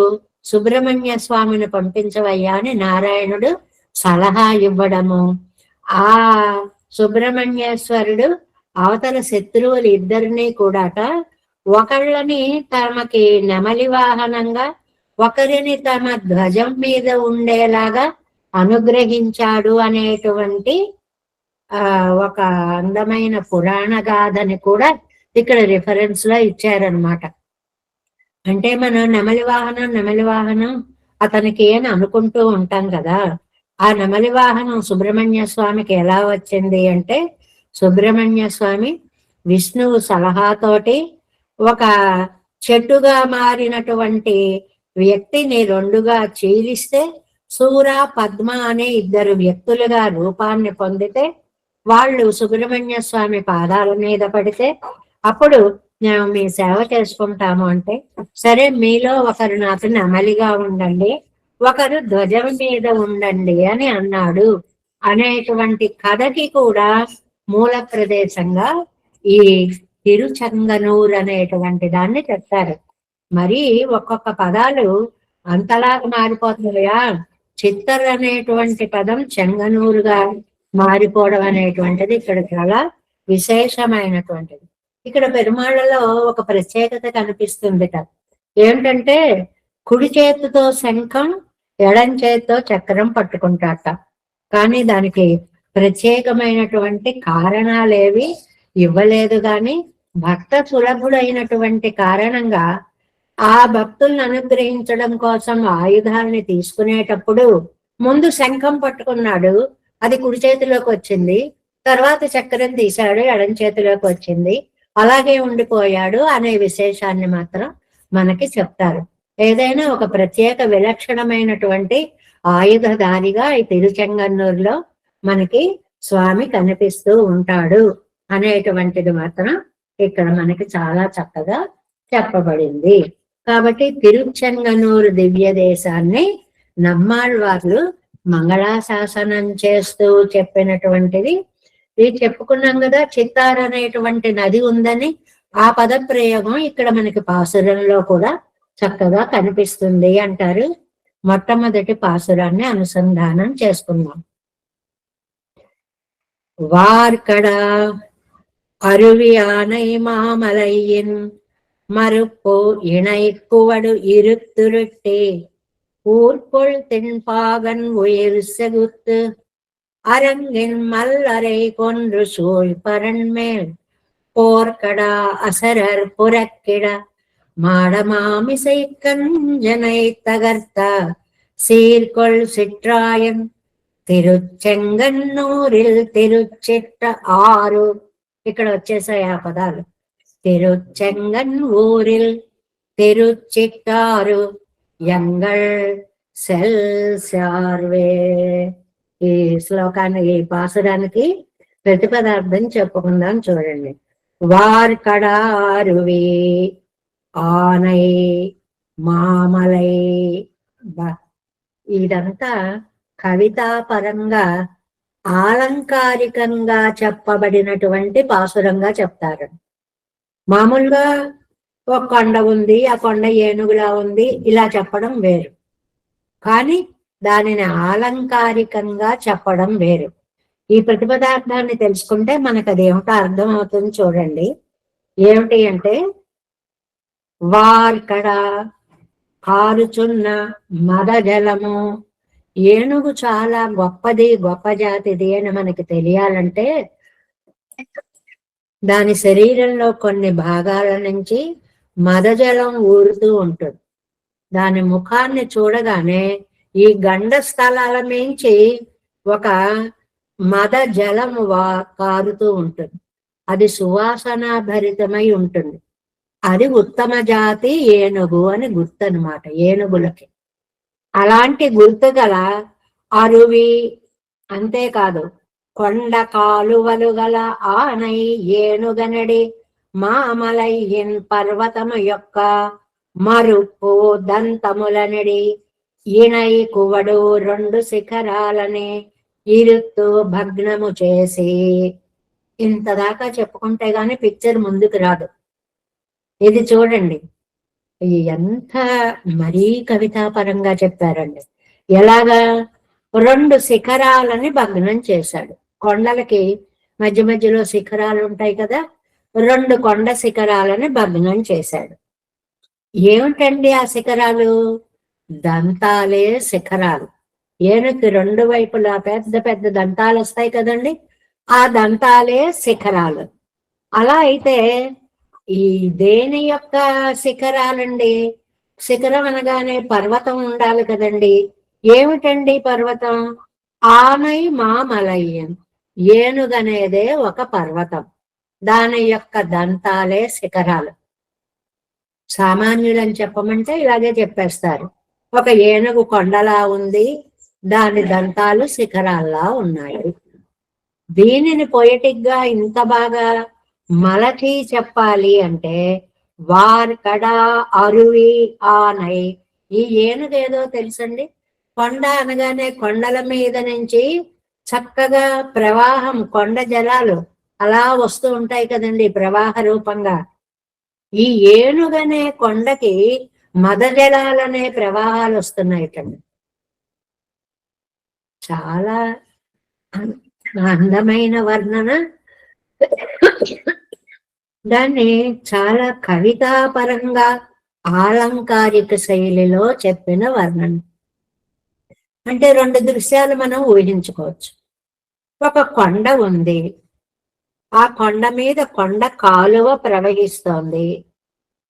సుబ్రహ్మణ్య స్వామిని పంపించవయ్యా అని నారాయణుడు సలహా ఇవ్వడము. ఆ సుబ్రహ్మణ్యేశ్వరుడు అవతల శత్రువులు ఇద్దరినీ కూడాట ఒకళ్ళని తమకి నెమలి వాహనంగా, ఒకరిని తమ ధ్వజం మీద ఉండేలాగా అనుగ్రహించాడు అనేటువంటి ఒక అందమైన పురాణ గాథని కూడా ఇక్కడ రిఫరెన్స్ లో ఇచ్చారనమాట. అంటే మనం నెమలి వాహనం అతనికి అని అనుకుంటూ ఉంటాం కదా. ఆ నెమలి వాహనం సుబ్రహ్మణ్య స్వామికి ఎలా వచ్చింది అంటే, సుబ్రహ్మణ్య స్వామి విష్ణువు సలహాతోటి ఒక చెట్టుగా మారినటువంటి వ్యక్తిని రెండుగా చీలిస్తే సూర పద్మ అనే ఇద్దరు వ్యక్తులుగా రూపాన్ని పొందితే వాళ్ళు సుబ్రహ్మణ్య స్వామి పాదాల మీద పడితే అప్పుడు మేము మీ సేవ చేసుకుంటాము అంటే, సరే మీలో ఒకరు నాకు నెమలిగా ఉండండి, ఒకరు ధ్వజం మీద ఉండండి అని అన్నాడు అనేటువంటి కథకి కూడా మూల ప్రదేశంగా ఈ తిరుచెంగనూరు అనేటువంటి దాన్ని చెప్తారు. మరి ఒక్కొక్క పదాలు అంతలాగా మారిపోతున్నాయా. చిత్తర్ అనేటువంటి పదం చెంగనూరుగా మారిపోవడం అనేటువంటిది ఇక్కడ చాలా విశేషమైనటువంటిది. ఇక్కడ పెరుమాళ్ళలో ఒక ప్రత్యేకత కనిపిస్తుందిట. ఏమిటంటే కుడి చేతితో శంఖం, ఎడం చేతితో చక్రం పట్టుకుంటాట. కానీ దానికి ప్రత్యేకమైనటువంటి కారణాలేవి ఇవ్వలేదు. కానీ భక్త సులభుడైనటువంటి కారణంగా ఆ భక్తుల్ని అనుగ్రహించడం కోసం ఆయుధాలని తీసుకునేటప్పుడు ముందు శంఖం పట్టుకున్నాడు, అది కుడి చేతిలోకి వచ్చింది, తర్వాత చక్రం తీశాడు, ఎడం చేతిలోకి వచ్చింది, అలాగే ఉండిపోయాడు అనే విశేషాన్ని మాత్రం మనకి చెప్తారు. ఏదైనా ఒక ప్రత్యేక విలక్షణమైనటువంటి ఆయుధధారిగా ఈ తిరుచెంగన్నూరులో మనకి స్వామి కనిపిస్తూ ఉంటాడు అనేటువంటిది మాత్రం ఇక్కడ మనకి చాలా చక్కగా చెప్పబడింది. కాబట్టి తిరుచెంగనూరు దివ్య దేశాన్ని నమ్మాళ్వార్లు మంగళాశాసనం చేస్తూ చెప్పినటువంటిది. ఇది చెప్పుకున్నాం కదా, చిత్తార్ అనేటువంటి నది ఉందని. ఆ పద ప్రయోగం ఇక్కడ మనకి పాసురంలో కూడా చక్కగా కనిపిస్తుంది అంటారు. మొట్టమొదటి పాసురాన్ని అనుసంధానం చేసుకున్నాం. వార్కడ అరువి ఆనై మామలయ్యన్ மறுப்போ இணைக்குவடு இருத்துருட்டே ஊர்கொள் தென்பாகன் உயிர் செகுத்து அரங்கின் மல்லரை கொன்று சூழ் பரண்மேல் போர்க்கடா அசரர் புறக்கிட மாடமாமிசை கஞ்சனை தகர்த்த சீர்கொள் சிற்றாயன் తిరుచెంగన్నూరిల్ తిరుచిట్ట ఆరు. ఇక్కడ వచ్చేసాయి ఆ పదాలు. తిరుచెంగన్నూరిల్ తిరుచిట్టారు ఎంగళ్ సెల్ సార్వే. ఈ శ్లోకాన్ని, ఈ పాసురానికి ప్రతిపదార్థం చెప్పుకుందాం చూడండి. వార్కడారువి ఆనై మామలై. ఇదంతా కవితాపరంగా ఆలంకారికంగా చెప్పబడినటువంటి పాసురంగా చెప్తారు. మామూలుగా ఒక కొండ ఉంది, ఆ కొండ ఏనుగులా ఉంది, ఇలా చెప్పడం వేరు. కానీ దానిని ఆలంకారికంగా చెప్పడం వేరు. ఈ ప్రతిపదార్థాన్ని తెలుసుకుంటే మనకు అది ఏమిటో అర్థం అవుతుంది చూడండి. ఏమిటి అంటే, వార్కడ కారుచున్న మద జలము. ఏనుగు చాలా గొప్పది, గొప్ప జాతిది అని మనకి తెలియాలంటే దాని శరీరంలో కొన్ని భాగాల నుంచి మదజలం ఊరుతూ ఉంటుంది. దాని ముఖాన్ని చూడగానే ఈ గండ స్థలాల మించి ఒక మద జలము కారుతూ ఉంటుంది. అది సువాసన భరితమై ఉంటుంది. అది ఉత్తమ జాతి ఏనుగు అని గుర్తు అనమాట ఏనుగులకి. అలాంటి గుర్తు గల అరువి, అంతేకాదు కొండ కాలువలు గల ఆనై ఏనుగనడి మామలయ్యన్ పర్వతము యొక్క మరుపు దంతములనడి ఈనై కువడు 2 శిఖరాలని ఇరుత్తు భగ్నము చేసి. ఇంతదాకా చెప్పుకుంటే గాని పిక్చర్ ముందుకు రాదు. ఇది చూడండి, ఎంత మరీ కవితాపరంగా చెప్పారండి. ఎలాగా 2 శిఖరాలని భగ్నం చేశాడు. కొండలకి మధ్య మధ్యలో శిఖరాలు ఉంటాయి కదా, 2 కొండ శిఖరాలని భగ్నం చేశాడు. ఏమిటండి ఆ శిఖరాలు? దంతాలే శిఖరాలు. ఏనుగుకి 2 వైపులా పెద్ద పెద్ద దంతాలు వస్తాయి కదండి, ఆ దంతాలే శిఖరాలు. అలా అయితే ఈ దేని యొక్క శిఖరాలండి? శిఖరం అనగానే పర్వతం ఉండాలి కదండి. ఏమిటండి పర్వతం? ఆనై మామలయ్యం. ఏనుగనేదే ఒక పర్వతం, దాని యొక్క దంతాలే శిఖరాలు. సామాన్యులని చెప్పమంటే ఇలాగే చెప్పేస్తారు. ఒక ఏనుగు కొండలా ఉంది, దాని దంతాలు శిఖరాల్లా ఉన్నాయి. దీనిని పొయటిక్ గా ఇంత బాగా మలచి చెప్పాలి అంటే వార్కడా అరువి ఆనై. ఈ ఏనుగు ఏదో తెలుసండి, కొండ అనగానే కొండల మీద నుంచి చక్కగా ప్రవాహం, కొండ జలాలు అలా వస్తూ ఉంటాయి కదండి ప్రవాహ రూపంగా. ఈ ఏనుగనే కొండకి మద జలాలనే ప్రవాహాలు వస్తున్నాయిటండి. చాలా అందమైన వర్ణన. దాన్ని చాలా కవితాపరంగా ఆలంకారిక శైలిలో చెప్పిన వర్ణన. అంటే 2 దృశ్యాలు మనం ఊహించుకోవచ్చు. ఒక కొండ ఉంది, ఆ కొండ మీద కొండ కాలువ ప్రవహిస్తోంది,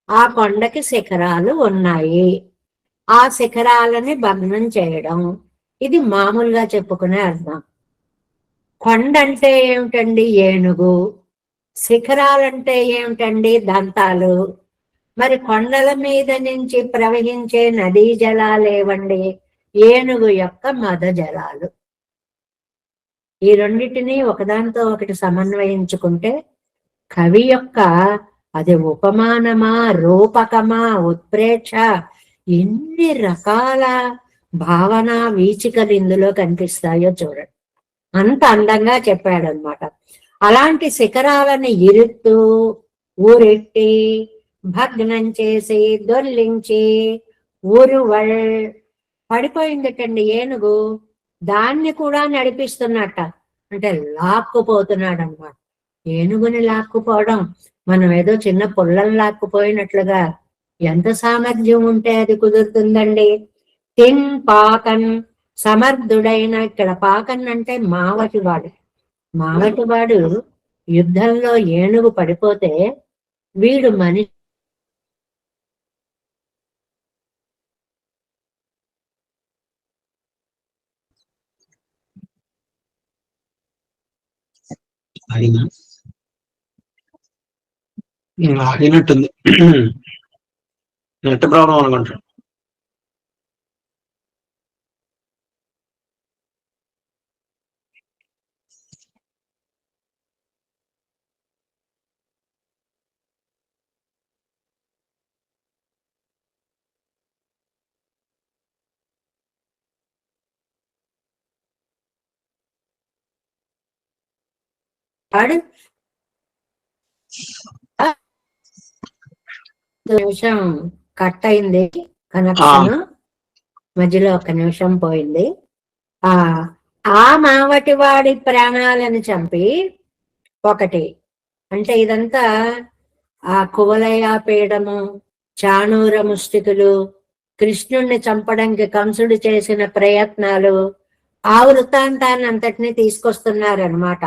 ఆ కొండకి శిఖరాలు ఉన్నాయి, ఆ శిఖరాలని భగ్నం చేయడం, ఇది మామూలుగా చెప్పుకునే అర్థం. కొండ అంటే ఏమిటండి? ఏనుగు. శిఖరాలంటే ఏమిటండి? దంతాలు. మరి కొండల మీద నుంచి ప్రవహించే నదీ జలాలేవండి? ఏనుగు యొక్క మద జలాలు. ఈ రెండింటినీ ఒకదానితో ఒకటి సమన్వయించుకుంటే కవి యొక్క అది ఉపమానమా, రూపకమా, ఉత్ప్రేక్ష, ఎన్ని రకాల భావన వీచికలు ఇందులో కనిపిస్తాయో చూడండి. అంత అందంగా చెప్పాడనమాట. అలాంటి శిఖరాలను ఇరుత్తు ఊరెట్టి భగ్నం చేసి దొర్లించి ఊరువల్. పడిపోయిందటండి ఏనుగు, దాన్ని కూడా నడిపిస్తున్నట్ట, అంటే లాక్కుపోతున్నాడు అనమాట. ఏనుగుని లాక్కుపోవడం మనం ఏదో చిన్న పుల్లని లాక్కుపోయినట్లుగా ఎంత సామర్థ్యం ఉంటే అది కుదురుతుందండి. తిన్ పాకన్ సమర్థుడైన. ఇక్కడ పాకన్ అంటే మావటివాడు. మావటివాడు యుద్ధంలో ఏనుగు పడిపోతే వీడు మనిషి ఆగినట్టుంది. నెట్ ప్రాబ్లం అనుకుంటా. వాడు నిమిషం కట్ అయింది కనెక్షన్, మధ్యలో ఒక నిమిషం పోయింది. ఆ మావటి వాడి ప్రాణాలను చంపి ఒకటి అంటే ఇదంతా ఆ కువలయ పీడము, చాణూర ముష్టికులు, కృష్ణుణ్ణి చంపడానికి కంసుడు చేసిన ప్రయత్నాలు, ఆ వృత్తాంతాన్ని అంతటినీ తీసుకొస్తున్నారనమాట.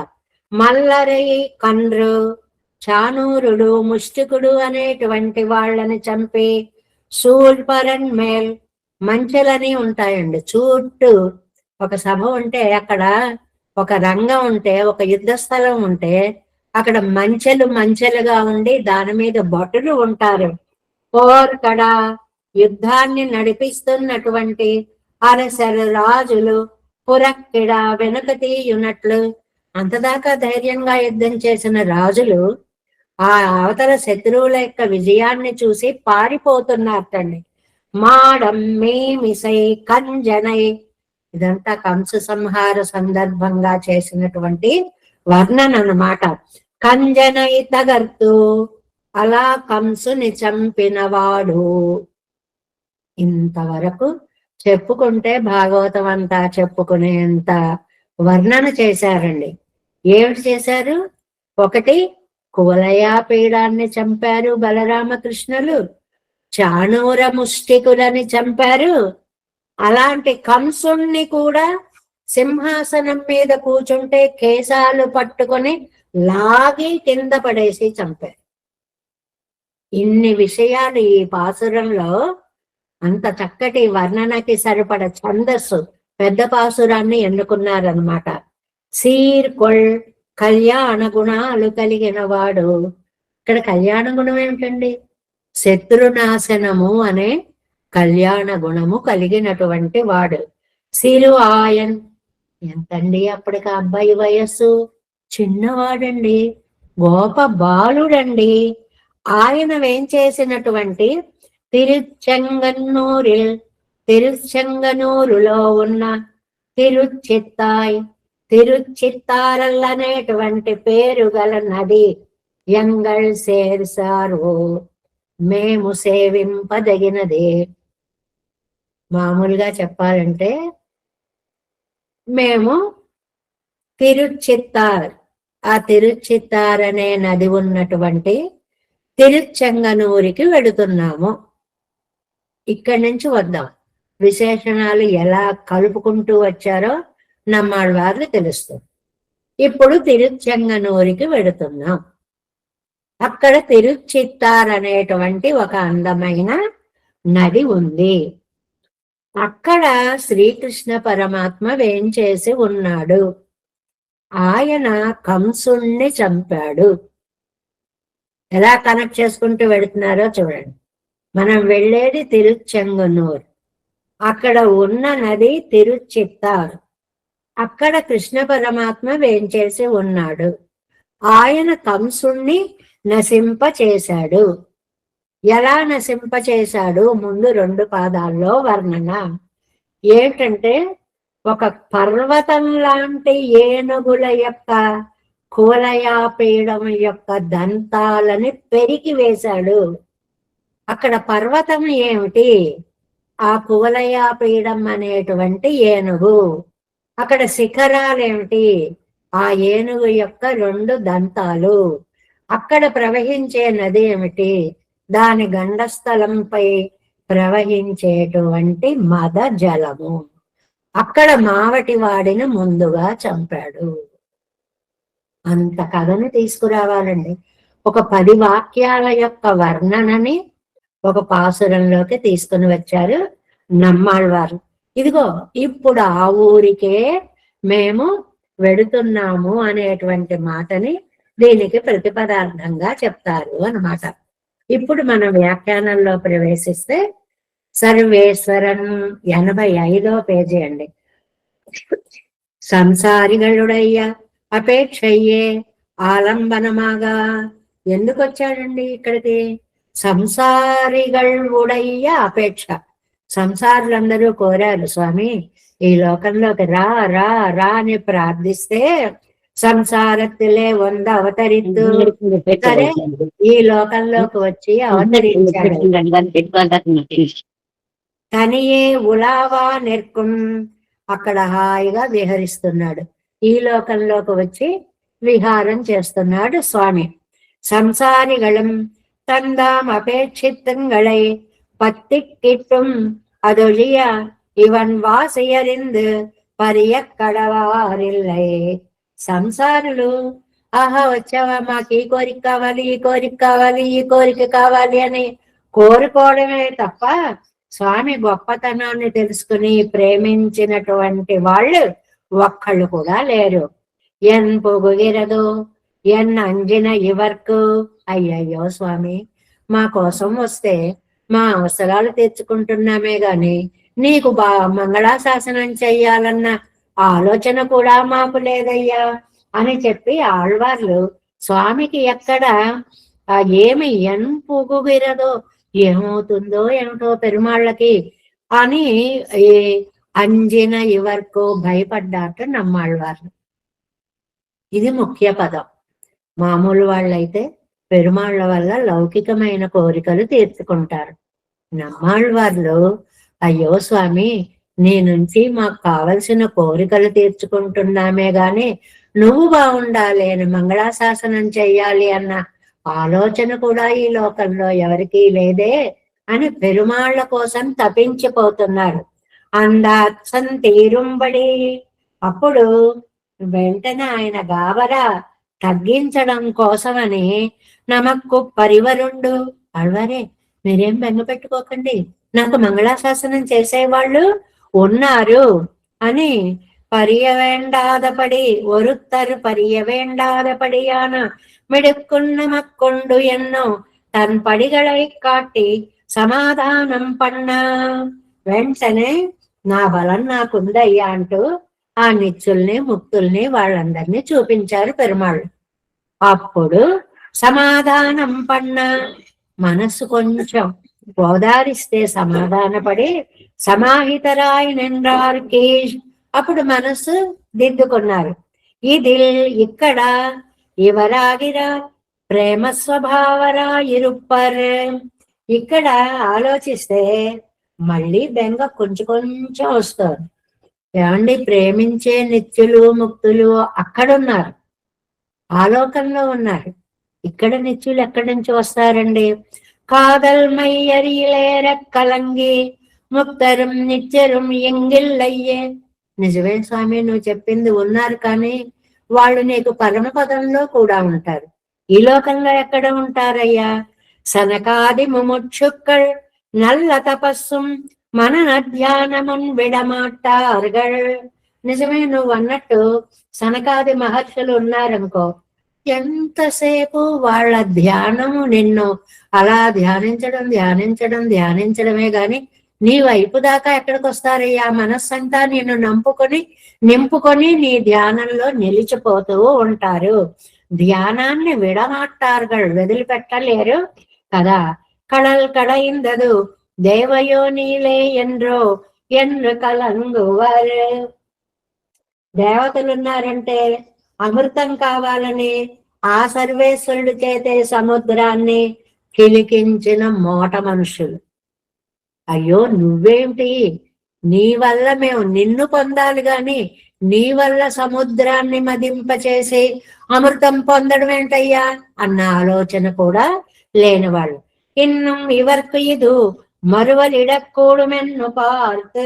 మల్లరై కండ్రు, చాణూరుడు, ముష్టికుడు అనేటువంటి వాళ్ళని చంపి సూల్పరన్ మేల్, మంచెలని ఉంటాయండి చుట్టూ. ఒక సభ ఉంటే అక్కడ ఒక రంగం ఉంటే, ఒక యుద్ధ స్థలం ఉంటే అక్కడ మంచెలుగా ఉండి దాని మీద భటులు ఉంటారు. పోర్కడ యుద్ధాన్ని నడిపిస్తున్నటువంటి అరసరు రాజులు పురక్కిడ వెనుక తీయునట్లు, అంతదాకా ధైర్యంగా యుద్ధం చేసిన రాజులు ఆ అవతల శత్రువుల యొక్క విజయాన్ని చూసి పారిపోతున్నారటండి. మాడం మేమిసై కంజనై, ఇదంతా కంసు సంహార సందర్భంగా చేసినటువంటి వర్ణన అన్నమాట. కంజనై తగర్తు, అలా కంసుని చంపినవాడు. ఇంతవరకు చెప్పుకుంటే భాగవతం అంతా చెప్పుకునేంత వర్ణన చేశారండి. ఏమిటి చేశారు? ఒకటి, కువలయా పీడాన్ని చంపారు బలరామకృష్ణులు, చాణూర ముష్టికులని చంపారు. అలాంటి కంసుణ్ణి కూడా సింహాసనం మీద కూర్చుంటే కేశాలు పట్టుకొని లాగి కింద పడేసి చంపారు. ఇన్ని విషయాలు ఈ పాసురంలో, అంత చక్కటి వర్ణనకి సరిపడ ఛందస్సు పెద్ద పాసురాన్ని ఎన్నుకున్నారనమాట. సీర్కొల్, కళ్యాణ గుణాలు కలిగిన వాడు. ఇక్కడ కళ్యాణ గుణం ఏమిటండి? శత్రునాశనము అనే కళ్యాణ గుణము కలిగినటువంటి వాడు. సిరు ఆయన్, ఎంతండి అప్పటికి అబ్బాయి వయస్సు, చిన్నవాడండి, గోప బాలుడండి. ఆయన ఏం చేసినటువంటి తిరుచెంగనూరులో ఉన్న తిరుచిత్తారల్ అనేటువంటి పేరు గల నది ఎంగళ్ సేర్సారు, మేము సేవింపదగినదే. మామూలుగా చెప్పాలంటే మేము ఆ తిరుచిత్తార్ అనే నది ఉన్నటువంటి తిరుచెంగనూరికి వెళుతున్నాము. ఇక్కడి నుంచి వద్దాం. విశేషణాలు ఎలా కలుపుకుంటూ వచ్చారో నమ్మాళ్ళవార్లు తెలుస్తుంది. ఇప్పుడు తిరుచెంగనూరికి వెళుతున్నాం. అక్కడ తిరుచిత్తార్ అనేటువంటి ఒక అందమైన నది ఉంది. అక్కడ శ్రీకృష్ణ పరమాత్మ వేంచేసి ఉన్నాడు. ఆయన కంసుణ్ణి చంపాడు. ఎలా కనెక్ట్ చేసుకుంటూ వెళుతున్నారో చూడండి. మనం వెళ్ళేది తిరుచెంగనూరు, అక్కడ ఉన్న నది తిరుచిత్తార్. అక్కడ కృష్ణ పరమాత్మ వేంచేసి ఉన్నాడు. ఆయన కంసుణ్ణి నశింపచేశాడు. ఎలా నశింపచేశాడు? ముందు 2 పాదాల్లో వర్ణన. ఏంటంటే, ఒక పర్వతం లాంటి ఏనుగుల యొక్క కువలయాపీడం యొక్క దంతాలని పెరికి వేశాడు. అక్కడ పర్వతం ఏమిటి? ఆ కువలయాపీడం అనేటువంటి ఏనుగు. అక్కడ శిఖరాలేమిటి? ఆ ఏనుగు యొక్క 2 దంతాలు. అక్కడ ప్రవహించే నది ఏమిటి? దాని గండస్థలంపై ప్రవహించేటువంటి మద జలము. అక్కడ మావటి వాడిని ముందుగా చంపాడు. అంత కథని తీసుకురావాలండి. ఒక 10 వాక్యాల యొక్క వర్ణనని ఒక పాసురంలోకి తీసుకుని వచ్చారు నమ్మాళ్ళవారు. ఇదిగో ఇప్పుడు ఆ ఊరికే మేము వెడుతున్నాము అనేటువంటి మాటని దీనికి ప్రతిపదార్థంగా చెప్తారు అన్నమాట. ఇప్పుడు మన వ్యాఖ్యానంలో ప్రవేశిస్తే సర్వేశ్వరన్ 85వ పేజీ అండి. సంసారిగళుడయ్య అపేక్షయ్యే ఆలంబనమాగా. ఎందుకు వచ్చాడండి ఇక్కడికి? సంసారిగళుడయ్య అపేక్ష. సంసారులందరూ కోరారు, స్వామి ఈ లోకంలోకి రా రా రా అని ప్రార్థిస్తే సంసారத்திலே వంద అవతరిత్తు. సరే, ఈ లోకంలోకి వచ్చి అవతరించాడు. తనియే ఉలావా నెర్కుం, అక్కడ హాయిగా విహరిస్తున్నాడు. ఈ లోకంలోకి వచ్చి విహారం చేస్తున్నాడు స్వామి. సంసారిగళం தந்தாம் அபேட்சித்துங்களை பத்திக்கிட்டும் அதொழிய ఇవన్ వాసయరిందు పరియక్కడవారిల్లై. సంసారులు ఆహా వచ్చావా, మాకు ఈ కోరిక కావాలి, ఈ కోరిక కావాలి, ఈ కోరిక కావాలి అని కోరుకోవడమే తప్ప స్వామి గొప్పతనాన్ని తెలుసుకుని ప్రేమించినటువంటి వాళ్ళు ఒక్కళ్ళు కూడా లేరు. ఎన్ పొగుగిరదు ఎన్ అంజిన ఇవర్కు. అయ్యయ్యో స్వామి, మా కోసం వస్తే మా అవసరాలు తెచ్చుకుంటున్నామే గాని నీకు మంగళాశాసనం చెయ్యాలన్న ఆలోచన కూడా మాకు లేదయ్యా అని చెప్పి ఆళ్వార్లు స్వామికి ఎక్కడ ఏమి పుగుగిరదో, ఏమవుతుందో ఏమిటో పెరుమాళ్ళకి అని అంజిన ఇవర్కు భయపడ్డాట నమ్మాళ్వార్లు. ఇది ముఖ్య పదం. మామూలు వాళ్ళైతే పెరుమాళ్ళ వల్ల లౌకికమైన కోరికలు తీర్చుకుంటారు. నమ్మాళ్వార్లు అయ్యో స్వామి, నీ నుంచి మాకు కావలసిన కోరికలు తీర్చుకుంటున్నామే గాని నువ్వు బాగుండాలి అని మంగళాశాసనం చెయ్యాలి అన్న ఆలోచన కూడా ఈ లోకంలో ఎవరికీ లేదే అని పెరుమాళ్ళ కోసం తపించిపోతున్నారు. అందాత్సం తీరుంబడి. అప్పుడు వెంటనే ఆయన గాబరా తగ్గించడం కోసమని నమక్కు పరివరుండు, అల్వరే మీరేం బెంగ పెట్టుకోకండి, నాకు మంగళాశాసనం చేసేవాళ్ళు ఉన్నారు అని పరియవేండాదపడి ఒరుత్తరు పరియవేండాదపడియాన మిడుక్కున్న మక్కొండు ఎన్నో తన్ పడిగళై కాట్టి సమాధానం పన్నా. వెంటనే నా బలం నాకుందయ్యా అంటూ ఆ నిత్యుల్ని ముక్తుల్ని వాళ్ళందరినీ చూపించారు పెరుమాళ్ళు. అప్పుడు సమాధానం పన్నా, మనస్సు కొంచెం ఓదారిస్తే సమాధానపడి సమాహితరాయి నిండార్కి అప్పుడు మనస్సు దిద్దుకున్నారు. ఇది ఇక్కడ ఇవరాగిరా ప్రేమ స్వభావరా ఇరుప్పర్. ఇక్కడ ఆలోచిస్తే మళ్ళీ బెంగ కొంచెం కొంచెం వస్తుంది. ఏమండి, ప్రేమించే నిత్యులు ముక్తులు అక్కడున్నారు, ఆలోకంలో ఉన్నారు. ఇక్కడ నిత్యులు ఎక్కడి నుంచి వస్తారండి? కాదల్ మైయరిలేర కలంగి ముక్తరం నిత్యరం ఎంగిల్లయ్యే. నిజమే స్వామి, నువ్వు చెప్పింది ఉన్నారు, కానీ వాళ్ళు నీకు పరమపదంలో కూడా ఉంటారు. ఈ లోకంలో ఎక్కడ ఉంటారయ్యా? సనకాది ముముక్షుక్కల్ నల్ల తపస్సుం మనన ధ్యానమున్ విడమాటార్గల్. నిజమే, నువ్వు అన్నట్టు సనకాది మహర్షులు ఉన్నారనుకో, ఎంతసేపు వాళ్ళ ధ్యానము నిన్ను అలా ధ్యానించడం ధ్యానించడం ధ్యానించడమే గాని నీ వైపు దాకా ఎక్కడికి వస్తారయ్యా? మనస్సంతా నిన్ను నింపుకొని నీ ధ్యానంలో నిలిచిపోతూ ఉంటారు. ధ్యానాన్ని విడమాటార్గల్, వదిలిపెట్టలేరు కదా. కడల్ కడయిందదు దేవయో నీలే ఎండ్రో ఎండ్రు కలంగువారు. దేవతలున్నారంటే అమృతం కావాలని ఆ సర్వేశ్వరుడి చేతే సముద్రాన్ని కిలికించిన మోట మనుషులు. అయ్యో నువ్వేమిటి, నీ వల్ల మేము నిన్ను పొందాలి గాని నీ వల్ల సముద్రాన్ని మదింపచేసి అమృతం పొందడం ఏంటయ్యా అన్న ఆలోచన కూడా లేనివాళ్ళు. ఇన్నం ఇవర్కు ఇది మరువలిడక్కూడుమెన్ను పార్త్.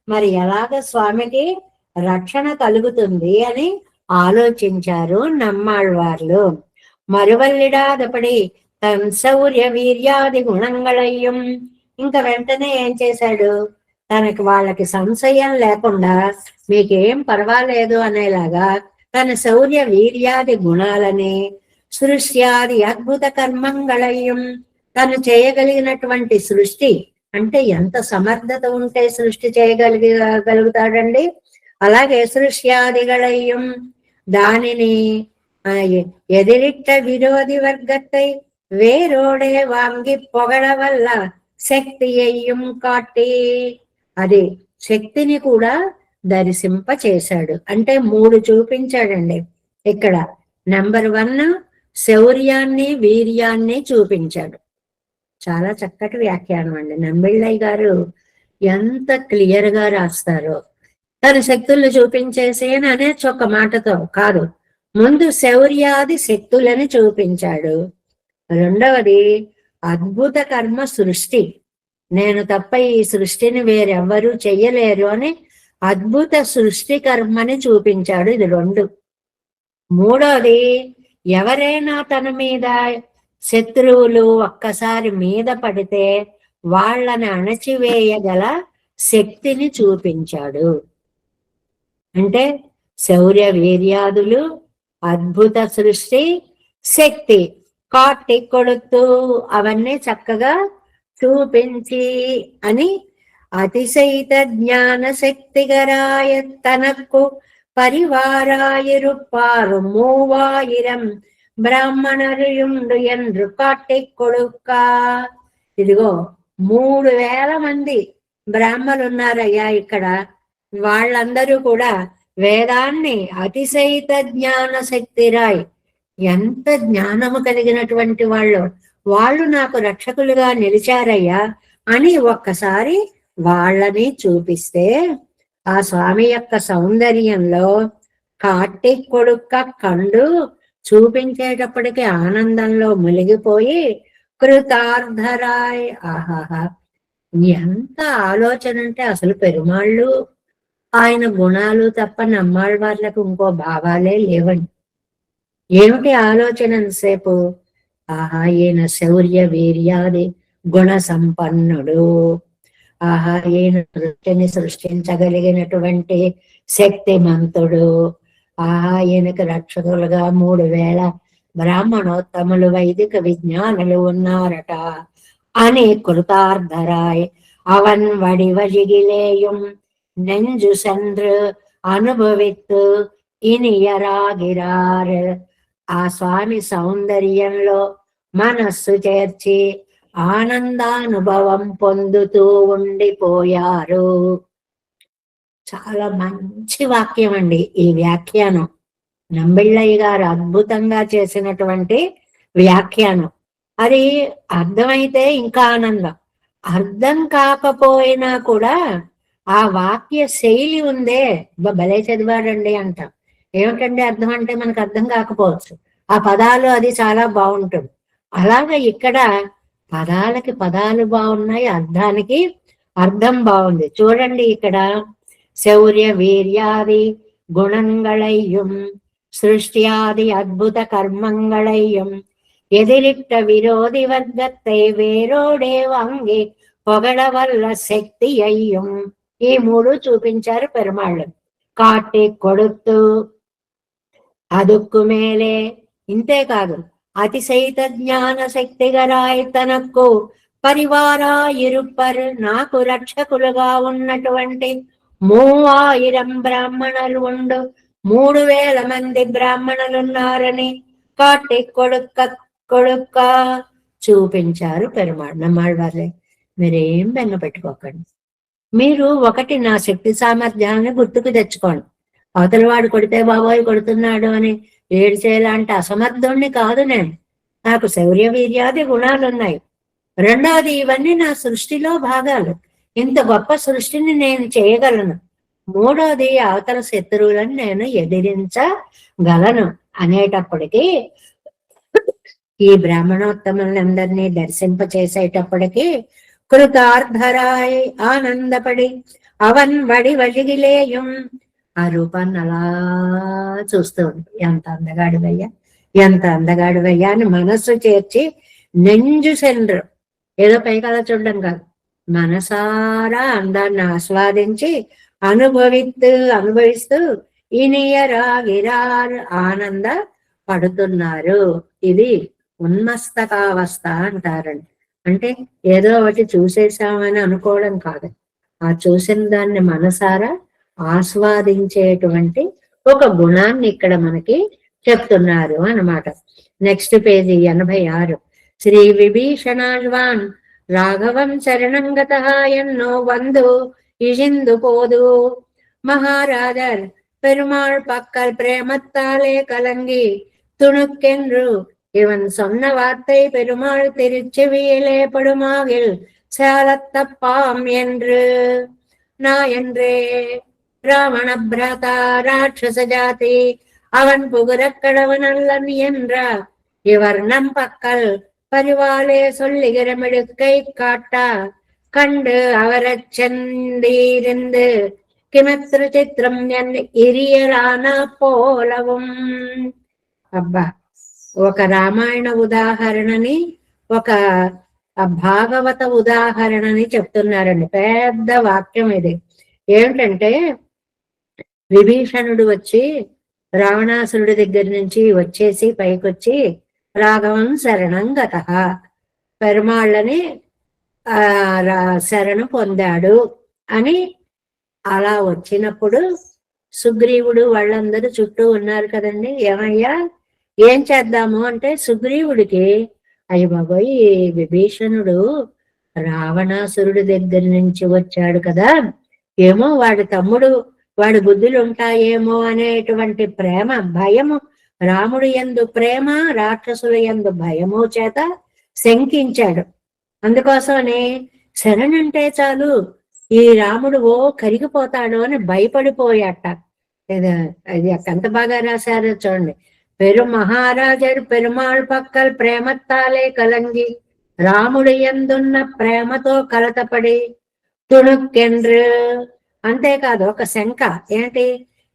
మరి ఎలాగ స్వామికి రక్షణ కలుగుతుంది అని ఆలోచించారు నమ్మాళ్వార్లు. మరువల్లిడాదపడి తన్ శౌర్య వీర్యాది గుణంగళయ్యం. ఇంకా వెంటనే ఏం చేశాడు? వాళ్ళకి సంశయం లేకుండా మీకేం పర్వాలేదు అనేలాగా తన శౌర్య వీర్యాది గుణాలని సృష్ట్యాది అద్భుత కర్మంగళయ్యం. తను చేయగలిగినటువంటి సృష్టి అంటే ఎంత సమర్థత ఉంటే సృష్టి చేయగలుగుతాడండి. అలాగే సృష్ట్యాదిగళయ్యం దానిని ఎదిరిట్ట విరోధి వర్గத்தை వేరోడే వాంగి పొగడ వల్ల శక్తి అయ్యం కాట్టి. అది శక్తిని కూడా దర్శింప చేశాడు. అంటే 3 చూపించాడండి. ఇక్కడ నెంబర్ 1 శౌర్యాన్ని వీర్యాన్ని చూపించాడు. చాలా చక్కటి వ్యాఖ్యానం అండి. నంబిళ్ళయ్య గారు ఎంత క్లియర్ గా రాస్తారో. తన శక్తులు చూపించేసి అనే ఒక మాటతో కాదు, ముందు శౌర్యాది శక్తులని చూపించాడు. రెండవది అద్భుత కర్మ సృష్టి, నేను తప్ప ఈ సృష్టిని వేరెవ్వరూ చెయ్యలేరు అని అద్భుత సృష్టి కర్మని చూపించాడు. ఇది 2. మూడోది ఎవరైనా తన మీద శత్రువులు ఒక్కసారి మీద పడితే వాళ్ళని అణచివేయగల శక్తిని చూపించాడు. అంటే శౌర్య వీర్యాదులు, అద్భుత సృష్టి, శక్తి, కాటి కొడుతూ అవన్నీ చక్కగా చూపించి అని அதிசயித்த ஞான சக்திகராய தனக்கு పరివారాయిరుప్పారు 3000 బ్రాహ్మణరుయుండు ఎండ్రు కాటి కొడుక్క. ఇదిగో 3000 మంది బ్రాహ్మణులు ఉన్నారయ్యా ఇక్కడ. వాళ్ళందరూ కూడా వేదాన్ని అతిశయిత జ్ఞాన శక్తిరాయ్, ఎంత జ్ఞానము కలిగినటువంటి వాళ్ళు నాకు రక్షకులుగా నిలిచారయ్యా అని ఒక్కసారి వాళ్ళని చూపిస్తే ఆ స్వామి యొక్క సౌందర్యంలో కాటి కొడుక్క కండు చూపించేటప్పటికి ఆనందంలో మునిగిపోయి కృతార్థరాయ్. ఆహాహా, ఎంత ఆలోచన అంటే అసలు పెరుమాళ్ళు ఆయన గుణాలు తప్ప నమ్మాళ్ళ వాళ్ళకు ఇంకో భావాలే లేవండి. ఏమిటి ఆలోచన సేపు? ఆహా, ఈయన శౌర్య వీర్యాది గుణ సంపన్నుడు, ఆహా ఈయన సృష్టిని సృష్టించగలిగినటువంటి శక్తిమంతుడు, ఆహా ఈయనకు రక్షకులుగా 3000 బ్రాహ్మణోత్తములు వైదిక విజ్ఞానులు ఉన్నారట అని కృతార్థరాయ్ అవన్ వడివజిగిలేయం నెంజు సెంద్రు అనుభవిత్తు ఇనియరాగిరార్. ఆ స్వామి సౌందర్యంలో మనస్సు చేర్చి ఆనందానుభవం పొందుతూ ఉండిపోయారు. చాలా మంచి వాక్యం అండి ఈ వ్యాఖ్యానం. నంబిళ్ళయ్య గారు అద్భుతంగా చేసినటువంటి వ్యాఖ్యానం. అది అర్థమైతే ఇంకా ఆనందం, అర్థం కాకపోయినా కూడా ఆ వాక్య శైలి ఉందే, భలే చదివాడండి అంటాం. ఏమిటండి అర్థం అంటే మనకు అర్థం కాకపోవచ్చు, ఆ పదాలు అది చాలా బాగుంటుంది. అలాగే ఇక్కడ పదాలకి పదాలు బాగున్నాయి, అర్థానికి అర్థం బాగుంది. చూడండి ఇక్కడ శౌర్య వీర్యాది గుణంగళయ్యం సృష్టియాది అద్భుత కర్మంగళయ్యం ఎదిరిట్ట విరోధి వర్గத்தை వేరోడే వాంగి పొగడ వల్ల శక్తి అయ్యం. ఈ 3 చూపించారు పెరుమాళ్ళు. కాటి కొడుతూ అదుక్కు మేలే, ఇంతేకాదు అతిశయిత జ్ఞాన శక్తిగరాయ్ తనకు పరివారాయిరుప్పర్, నాకు రక్షకులుగా ఉన్నటువంటి 3000 బ్రాహ్మణులు ఉండు, 3000 మంది బ్రాహ్మణులున్నారని కాటి కొడుక్క చూపించారు పెరుమాళ్. నమ్మాళ్ళ వాళ్ళే, మీరేం బెంగ పెట్టుకోకండి. మీరు ఒకటి నా శక్తి సామర్థ్యాన్ని గుర్తుకు తెచ్చుకోండి. అవతల వాడు కొడితే బాబోయ్ కొడుతున్నాడు అని ఏడ్చేలాంటి అసమర్థుణ్ణి కాదు నేను. నాకు శౌర్య వీర్యాది గుణాలు ఉన్నాయి. రెండవది ఇవన్నీ నా సృష్టిలో భాగాలు, ఇంత గొప్ప సృష్టిని నేను చేయగలను. మూడవది అవతల శత్రువులను నేను ఎదిరించగలను అనేటప్పటికీ ఈ బ్రాహ్మణోత్తములందరినీ దర్శింప చేసేటప్పటికీ కృతార్థరాయ్ ఆనందపడి అవన్ వడి వడిగిలేయం, ఆ రూపాన్ని అలా చూస్తూ ఉంది. ఎంత అందగాడివయ్యా, ఎంత అందగాడివయ్యా అని మనస్సు చేర్చి నెంజు సెండ్రు, ఏదో పైకలా చూడడం కాదు, మనసారా అందాన్ని ఆస్వాదించి అనుభవిస్తూ ఇనియరాగిరార్ ఆనంద పడుతున్నారు. ఇది ఉన్మస్తకావస్థ అంటారండి. అంటే ఏదో ఒకటి చూసేసామని అనుకోవడం కాదు, ఆ చూసిన దాన్ని మనసారా ఆస్వాదించేటువంటి ఒక గుణాన్ని ఇక్కడ మనకి చెప్తున్నారు అన్నమాట. Next page 86. శ్రీ విభీషణాశ్వాన్ రాఘవం శరణంగత ఎన్నో వందు ఇజిందు పోదు మహారాజర్ பெருமாள் பக்கல் பிரேமத்தாலே கலங்கி துணுக்கென்று இவன் சொன்ன வார்த்தை பெருமாள் திருச்செவியிலே படுமாகில் சாலத்தப்பாம் என்று நான் என்றே ராவண பிரதா ராட்சச ஜாதி அவன் புகுரக் கடவன் அல்லன் என்ற இவர் நம் பக்கல் பரிவாலே சொல்லுகிற மிடுக்கை காட்டா கண்டு அவரச் சென்றீருந்து కిమిత్ర చిత్రం ఇరియరాన పోలవం. అబ్బా, ఒక రామాయణ ఉదాహరణని ఒక భాగవత ఉదాహరణని చెప్తున్నారండి. పెద్ద వాక్యం ఇది. ఏమిటంటే, విభీషణుడు వచ్చి రావణాసురుడి దగ్గర నుంచి వచ్చేసి పైకొచ్చి రాఘవం శరణం గతః, పెరుమాళ్ళని శరణు పొందాడు అని అలా వచ్చినప్పుడు సుగ్రీవుడు వాళ్ళందరూ చుట్టూ ఉన్నారు కదండి. ఏమయ్యా ఏం చేద్దాము అంటే, సుగ్రీవుడికి అయ్య బాబోయ్ విభీషణుడు రావణాసురుడి దగ్గర నుంచి వచ్చాడు కదా, ఏమో వాడి తమ్ముడు వాడి బుద్ధులు ఉంటాయేమో అనేటువంటి ప్రేమ భయము, రాముడి యందు ప్రేమ రాక్షసుల యందు భయము చేత శంకించాడు. అందుకోసమని శరణంటే చాలు ఈ రాముడు కరిగిపోతాడు అని భయపడిపోయాట. ఇది ఎంత బాగా రాశారో చూడండి. మహారాజర్ పెరుమాళ్ పక్కల్ ప్రేమత్తాలే కలంగి రాముడు యందున్న ప్రేమతో కలతపడి తుణుక్కెండ్రు. అంతేకాదు ఒక శంక ఏంటి,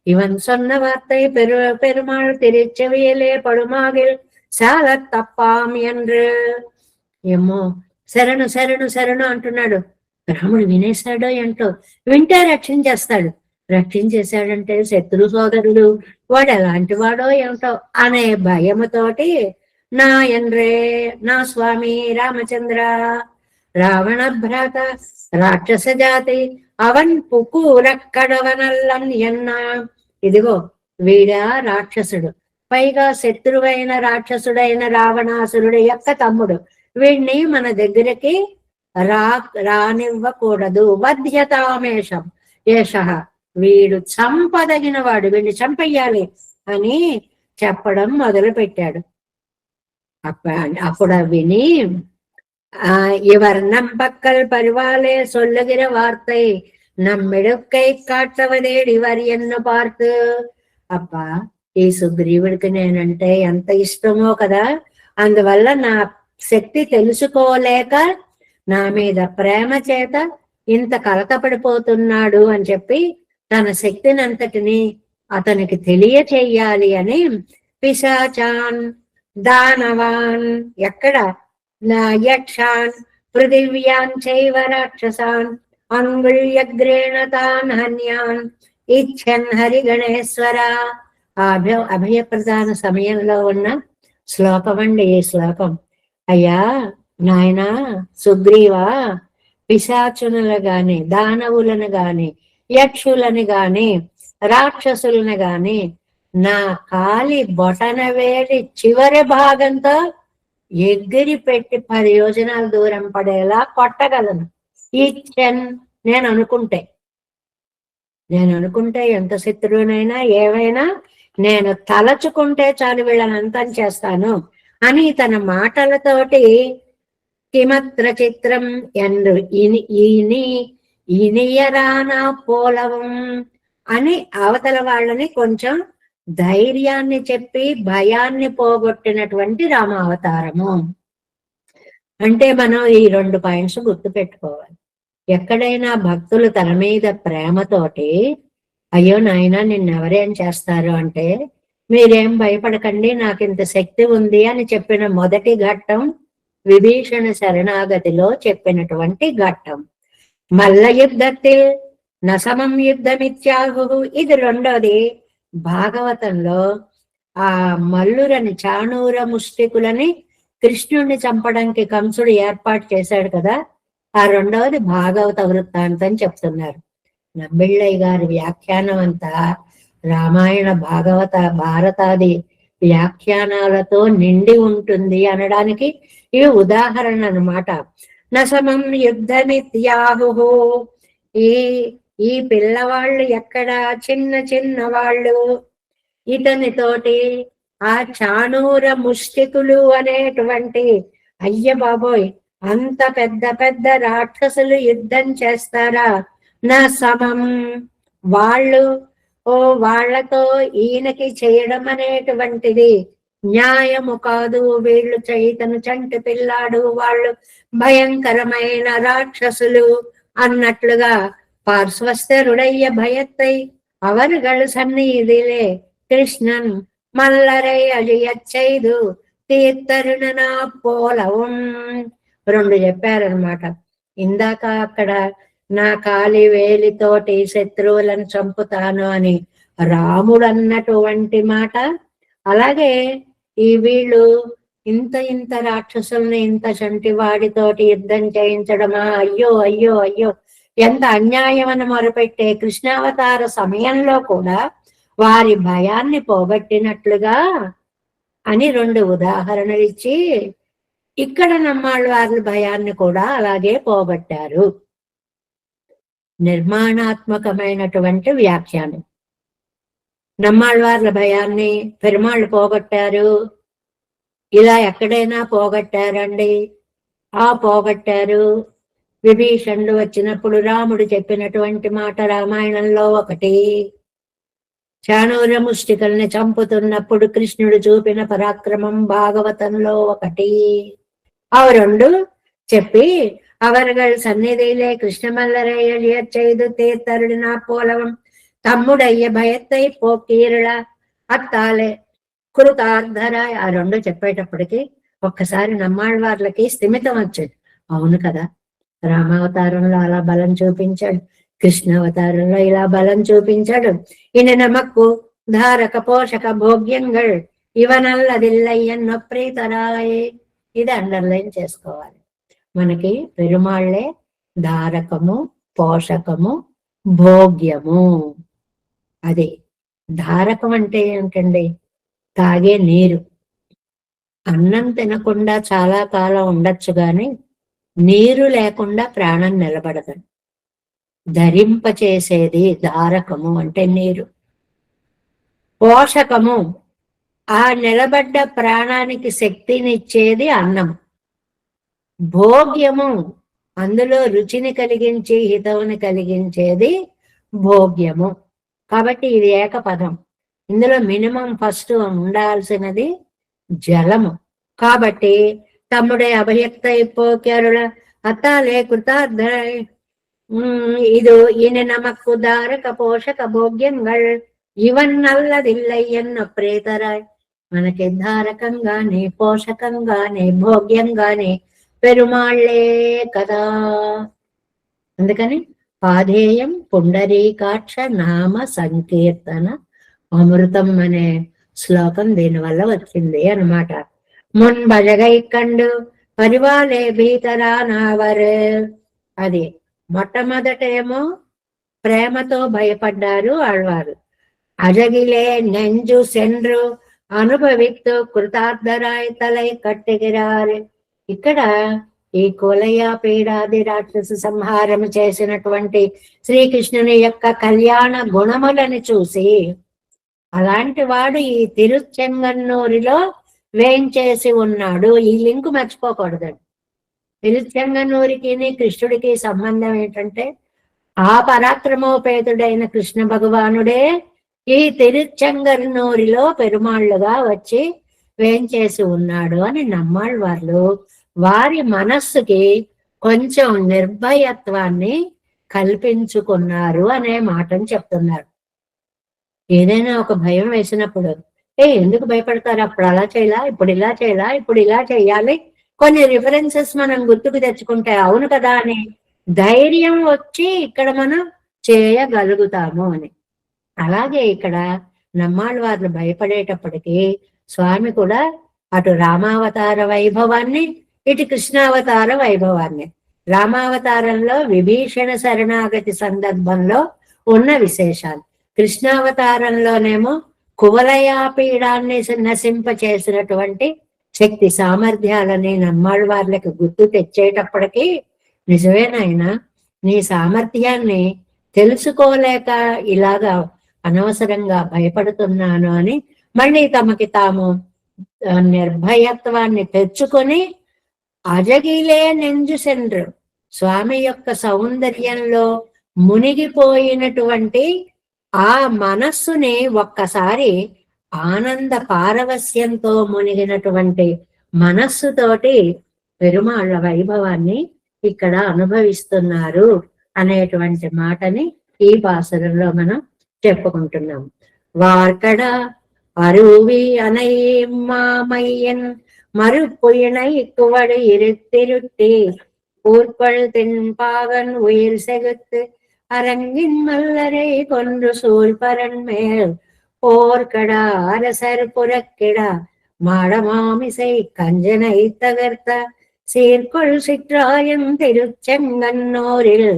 ఇవన్ సొన్న వార్తై పెరుమాళ్ తిరిచెవియలే పడుమాగిల్ చాలా తప్పాం ఎండ్రు. ఏమో శరణు శరణు శరణు అంటున్నాడు. రాముడు వినేశాడో ఏంటో, వింటే రక్షించేస్తాడు. రక్షించేశాడంటే శత్రు సోదరుడు వాడు ఎలాంటి వాడో ఏమిటో అనే భయముతోటి నా ఎండ్రే నా స్వామి రామచంద్ర రావణ భ్రాత రాక్షస జాతి అవన్ పుకూరక్కడవనల్లం ఎన్నా. ఇదిగో వీడా రాక్షసుడు, పైగా శత్రువైన రాక్షసుడైన రావణాసురుడు యొక్క తమ్ముడు. వీడిని మన దగ్గరికి రానివ్వకూడదు. వధ్యతామేషం ఏష, వీడు చంపదగిన వాడు, వీడిని చంపేయాలి అని చెప్పడం మొదలు పెట్టాడు. అప్పుడు విని ఇవర్ నమ్ పక్కల్ పరివాలే సొల్లుగిற వార్తై నమ్మిడుక్కై కాట్టవదేడి ఇవర్ ఎన్ను పార్తు. అబ్బా, ఈ సుగ్రీవుడికి నేనంటే ఎంత ఇష్టమో కదా, అందువల్ల నా శక్తి తెలుసుకోలేక నా మీద ప్రేమ చేత ఇంత కలతపడిపోతున్నాడు అని చెప్పి తన శక్తిని అంతటిని అతనికి తెలియచేయాలి అని పిశాచాన్ దానవాన్ ఎక్కడ యక్షాన్ పృథివ్యాన్ చైవ రాక్షసాన్ అంగుళ్యగ్రేణ తాన్ హన్యాన్ ఇచ్చన్ హరిగణేశ్వర. అభయ ప్రదాన సమయంలో ఉన్న శ్లోకం అండి ఈ శ్లోకం. అయ్యా నాయనా సుగ్రీవా, పిశాచులను గాని దానవులను గాని యక్షులను గాని రాక్షసులను గాని నా కాలి బొటన వేడి చివరి భాగంతో ఎగిరి పెట్టి 10 యోజనాల దూరం పడేలా కొట్టగలను. ఈచెన్ నేను అనుకుంటే ఎంత శత్రువునైనా ఏవైనా నేను తలచుకుంటే చాలు వీళ్ళని అంతం చేస్తాను అని తన మాటలతోటి కిమత్ర చిత్రం ఎందు ఇనియరానా పోలవం అని అవతల వాళ్ళని కొంచెం ధైర్యాన్ని చెప్పి భయాన్ని పోగొట్టినటువంటి రామావతారము. అంటే మనం ఈ 2 పాయింట్స్ గుర్తు పెట్టుకోవాలి. ఎక్కడైనా భక్తులు తన మీద ప్రేమతోటి అయ్యో నాయన నిన్నెవరేం చేస్తారు అంటే, మీరేం భయపడకండి నాకు ఇంత శక్తి ఉంది అని చెప్పిన మొదటి ఘట్టం విభీషణ శరణాగతిలో చెప్పినటువంటి ఘట్టం. మల్ల యుద్ధത്തിൽ నసమం యుద్ధమిత్యాహు, ఇది రెండోది. భాగవతంలో ఆ మల్లురని చాణూర ముష్టికులని కృష్ణుడిని చంపడానికి కంసుడు ఏర్పాటు చేశాడు కదా, ఆ రెండవది భాగవత వృత్తాంతం చెప్తున్నారు. నమ్మిళ్ళయ్య గారి వ్యాఖ్యానం అంతా రామాయణ భాగవత భారతాది వ్యాఖ్యానాలతో నిండి ఉంటుంది అనడానికి ఇవి ఉదాహరణ అన్నమాట. నసమం యుద్ధమిత్యాహు, ఈ ఈ పిల్లవాళ్ళు ఎక్కడ చిన్న చిన్న వాళ్ళు ఇతనితోటి ఆ చాణూర ముష్టికులు అనేటువంటి అయ్య బాబోయ్ అంత పెద్ద పెద్ద రాక్షసులు యుద్ధం చేస్తారా నా సమం వాళ్ళు వాళ్లతో ఈయనకి చేయడం అనేటువంటిది న్యాయము కాదు. వీళ్ళు ఇతను చంటి పిల్లాడు, వాళ్ళు భయంకరమైన రాక్షసులు అన్నట్లుగా పార్శ్వస్థరుడయ్య భయత్తై அவர்கள் சந்நிதியிலே கிருஷ்ணன் మల్లరై అழிయచ్చైదు తీర్థరుణ పోలవం. రెండు చెప్పారనమాట. ఇందాక అక్కడ నా కాలి వేలితోటి శత్రువులను చంపుతాను అని రాముడు అన్నటువంటి మాట, అలాగే ఈ వీళ్ళు ఇంత రాక్షసుల్ని ఇంత చంటి వాడితోటి యుద్ధం చేయించడమా, అయ్యో అయ్యో అయ్యో ఎంత అన్యాయం అని మొరపెట్టే కృష్ణావతార సమయంలో కూడా వారి భయాన్ని పోగొట్టినట్లుగా అని రెండు ఉదాహరణలు ఇచ్చి ఇక్కడ నమ్మాళ్ళ వారి భయాన్ని కూడా అలాగే పోగొట్టారు. నిర్మాణాత్మకమైనటువంటి వ్యాఖ్యానం. నమ్మాళ్ళవార్ల భయాన్ని పెరుమాళ్ళు పోగొట్టారు. ఇలా ఎక్కడైనా పోగొట్టారండి? పోగొట్టారు. విభీషణుడు వచ్చినప్పుడు రాముడు చెప్పినటువంటి మాట రామాయణంలో ఒకటి, చాణూర ముష్టికల్ని చంపుతున్నప్పుడు కృష్ణుడు చూపిన పరాక్రమం భాగవతంలో ఒకటి. అవి రెండు చెప్పి அவர்கள் సన్నిధిలే కృష్ణమల్లరయ్య செய்து తీర్థరుడినా పోలవం తమ్ముడయ్య భయత్తై పోకీరుళ అత్తాలే కృతార్థర. ఆ రెండు చెప్పేటప్పటికి ఒక్కసారి నమ్మాళ్ళవార్లకి స్థిమితం వచ్చింది. అవును కదా, రామావతారంలో అలా బలం చూపించాడు, కృష్ణావతారంలో ఇలా బలం చూపించాడు. ఈయన నమక్కు ధారక పోషక భోగ్యంగళ్ ఇవనల్లదిల్లయ్యన్నో ప్రీతరాయే. ఇది అండర్లైన్ చేసుకోవాలి. మనకి పెరుమాళ్లే ధారకము, పోషకము, భోగ్యము. అది ధారకం అంటే ఏంటండి? తాగే నీరు. అన్నం తినకుండా చాలా కాలం ఉండొచ్చు గాని నీరు లేకుండా ప్రాణం నిలబడదు. ధరింపచేసేది ధారకము అంటే నీరు. పోషకము ఆ నిలబడ్డ ప్రాణానికి శక్తినిచ్చేది అన్నం. భోగ్యము అందులో రుచిని కలిగించి హితవుని కలిగించేది భోగ్యము. కాబట్టి ఇది ఏకపదం. ఇందులో మినిమం ఫస్ట్ ఉండాల్సినది జలము. కాబట్టి తమ్ముడే అభయక్త పోక్యారుల అత్తాలే కృతార్థ ఇది ఈయన నమక్కు ధారక పోషక భోగ్యంగళ్ ఇవన్నల్లదిల్లయ్యన్న ప్రేతరాయ్. మనకి ధారకంగానే పోషకంగానే భోగ్యంగానే పెరుమాళ్లే కదా. అందుకని పాధేయం పుండరీకాక్ష నామ సంకీర్తన అమృతం అనే శ్లోకం దీనివల్ల వచ్చింది అన్నమాట. మున్బజగై కండు పరివాలే భీతరా నావర్. అది మొట్టమొదటేమో ప్రేమతో భయపడ్డారు ఆళ్వారు. అజగిలే నెంజు సెండ్రు అనుభవిత్తు కృతార్థరాయ్ తలై కట్టిగిరారు. ఇక్కడ ఈ కోలయ పీడాది రాక్షస సంహారం చేసినటువంటి శ్రీకృష్ణుని యొక్క కళ్యాణ గుణములను చూసి అలాంటి వాడు ఈ తిరుచెంగన్నూరిలో వేంచేసి ఉన్నాడు. ఈ లింక్ మర్చిపోకూడదండి. తిరుచెంగన్నూరికి కృష్ణుడికి సంబంధం ఏంటంటే ఆ పరాక్రమోపేతుడైన కృష్ణ భగవానుడే ఈ తిరుచెంగన్నూరిలో పెరుమాళ్ళుగా వచ్చి వేంచేసి ఉన్నాడు అని నమ్మాళ్ళవార్లు వారి మనస్సుకి కొంచెం నిర్భయత్వాన్ని కల్పించుకున్నారు అనే మాటను చెప్తున్నారు. ఏదైనా ఒక భయం వేసినప్పుడు ఎందుకు భయపడతారు? అప్పుడు అలా చేయాలా, ఇప్పుడు ఇలా చేయాలా, ఇప్పుడు ఇలా చేయాలి, కొన్ని రిఫరెన్సెస్ మనం గుర్తుకు తెచ్చుకుంటే అవును కదా అని ధైర్యం వచ్చి ఇక్కడ మనం చేయగలుగుతాము అని. అలాగే ఇక్కడ నమ్మాళ్ళవార్లు భయపడేటప్పటికీ స్వామి కూడా అటు రామావతార వైభవాన్ని ఇటు కృష్ణావతార వైభవాన్ని, రామావతారంలో విభీషణ శరణాగతి సందర్భంలో ఉన్న విశేషాలు, కృష్ణావతారంలోనేమో కువలయాపీడాన్ని నశింప చేసినటువంటి శక్తి సామర్థ్యాలని నమ్మాళ్ళవార్లకు గుర్తు తెచ్చేటప్పటికీ నిజమేనాయన నీ సామర్థ్యాన్ని తెలుసుకోలేక ఇలాగా అనవసరంగా భయపడుతున్నాను అని మళ్ళీ తమకి తాము నిర్భయత్వాన్ని తెచ్చుకొని అజగిలే నెంజు సెండ్రు, స్వామి యొక్క సౌందర్యంలో మునిగిపోయినటువంటి ఆ మనస్సుని ఒక్కసారి ఆనంద పారవస్యంతో మునిగినటువంటి మనస్సుతోటి పెరుమాళ్ళ వైభవాన్ని ఇక్కడ అనుభవిస్తున్నారు అనేటువంటి మాటని ఈ పాసురంలో మనం చెప్పుకుంటున్నాం. వార్కడ అరువి అనైమ్మామయ్యన్ மறுப்புயினை குவடு இருத்திருட்டி ஊர்கொள் தென்பாகன் உயிர் செகுத்து அரங்கின் மல்லரை கொன்று சூழ்பரன் மேல் போர்கடா அரசர் புறக்கிடா மாடமாமிசை கஞ்சனை தகர்த்த சீர்கொள் சிற்றாயம் திருச்செங்கன்னோரில்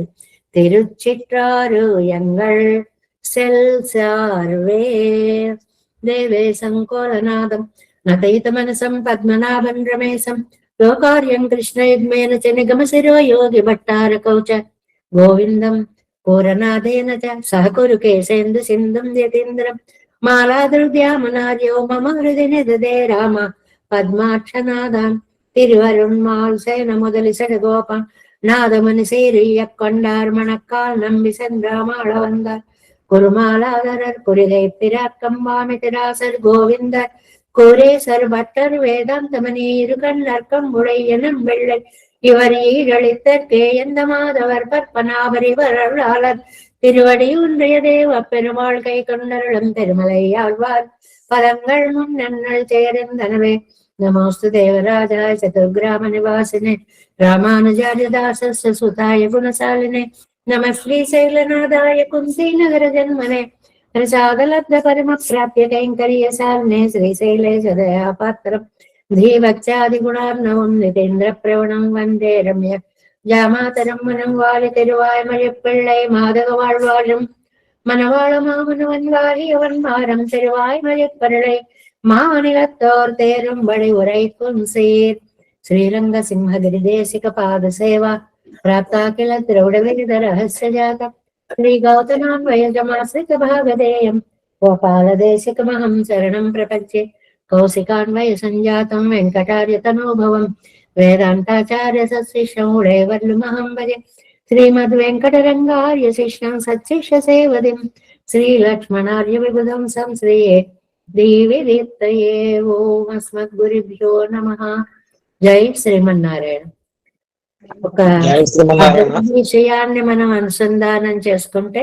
திருச்சிற்றாறு எங்கள் செல் சார்வே. தேவே சங்கோரநாதம் నతైతమనసం పద్మనాభం రమేశం లోకార్యం కృష్ణయుగ్మేన చ నిగమశిరో యోగి భట్టారకౌచ గోవిందం పూరనాథేన చ సహకురు కేశేందు సింధుం యతీంద్రం మాలాదృద్యామనార్యో మమ హృది నిదదే రామ పద్మాక్షనాదాం తిరువరుణ్మాల్ సేన మొదలి సడగోప నాదమని సేరియ కొండార్ మణక్కాల్ నంబి సంద్రామాళవందార్ కురుమాలాదరర్ కురిగై పిరాక్కం వామితిరాసర్ గోవిందర్ கோரேசர் பட்டர் வேதாந்தமணி இருகண்ணர்க்கம் உடையனம் வெள்ளை இவர் ஈழளித்தற்கே எந்த மாதவர் பற்பனாபரிவரர் திருவடி ஒன்றிய தேவ பெருமாள் கை கொண்டருளும் பெருமலை ஆழ்வார் பதங்கள் முன் நன்னல் சேர்ந்தனவே. நமோஸ்து தேவராஜாய சதுர்கிராம நிவாசினே ராமானுஜாரியதாச சுதாய குணசாலினே நம ஸ்ரீ சைலநாதாய குந்தி நகர ஜன்மனே ప్రసాదలబ్ధ పరమ ప్రాప్య కైంకర్య సార్నే శ్రీశైలేశ దయాపాత్రం ధీవచ్చాది గుణార్ణవం నితేంద్ర ప్రవణం వందే రమ్య జామాతరం మనం వాలి తిరువాయ్మయ పిళ్ళై మాధవ வாழ்வாழும் மணவாள மாமனவன் வாரியவன் மாறம் திருவாய்மய பிள்ளை மாநிலத்தோர் தேரும் வழி உரைக்கும் சீர் శ్రీరంగ సింహగిరి దేశిక పాద సేవ ప్రాప్తాకిల త్రౌడవిద రహస్య జాతం శ్రీ గౌతమాన్వయజమాశ్రిత భాగధేయం గోపాలదేశికమహం శరణం ప్రపంచే కౌశికాన్వయ సంజాతం వెంకటార్య తనోభవం వేదాంతాచార్య సశిష్యం ఉడేవర్లుమహం భజే శ్రీమద్ వెంకటరంగార్య శిష్యం సత్శిష్య సేవదిం శ్రీలక్ష్మణార్య విబుధంసం శ్రీయే దేవి దీప్తయే ఓం అస్మద్గురుభ్యో నమః. జై శ్రీమన్నారాయణ. ఒక విషయాన్ని మనం అనుసంధానం చేసుకుంటే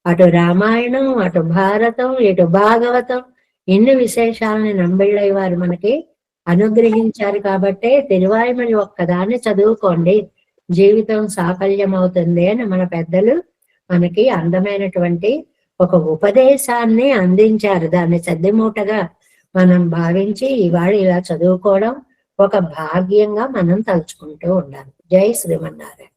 అటు రామాయణం, అటు భారతం, ఇటు భాగవతం ఎన్ని విశేషాలని నంబిళ్ళయ్య వారు మనకి అనుగ్రహించారు. కాబట్టి తిరువాయుమని ఒక్కదాన్ని చదువుకోండి, జీవితం సాఫల్యం అవుతుంది అని మన పెద్దలు మనకి అందమైనటువంటి ఒక ఉపదేశాన్ని అందించారు. దాన్ని చద్దిమూటగా మనం భావించి ఇవాళ ఇలా చదువుకోవడం ఒక భాగ్యంగా మనం తలుచుకుంటూ ఉండాలి. జై శ్రీమన్నారాయణ.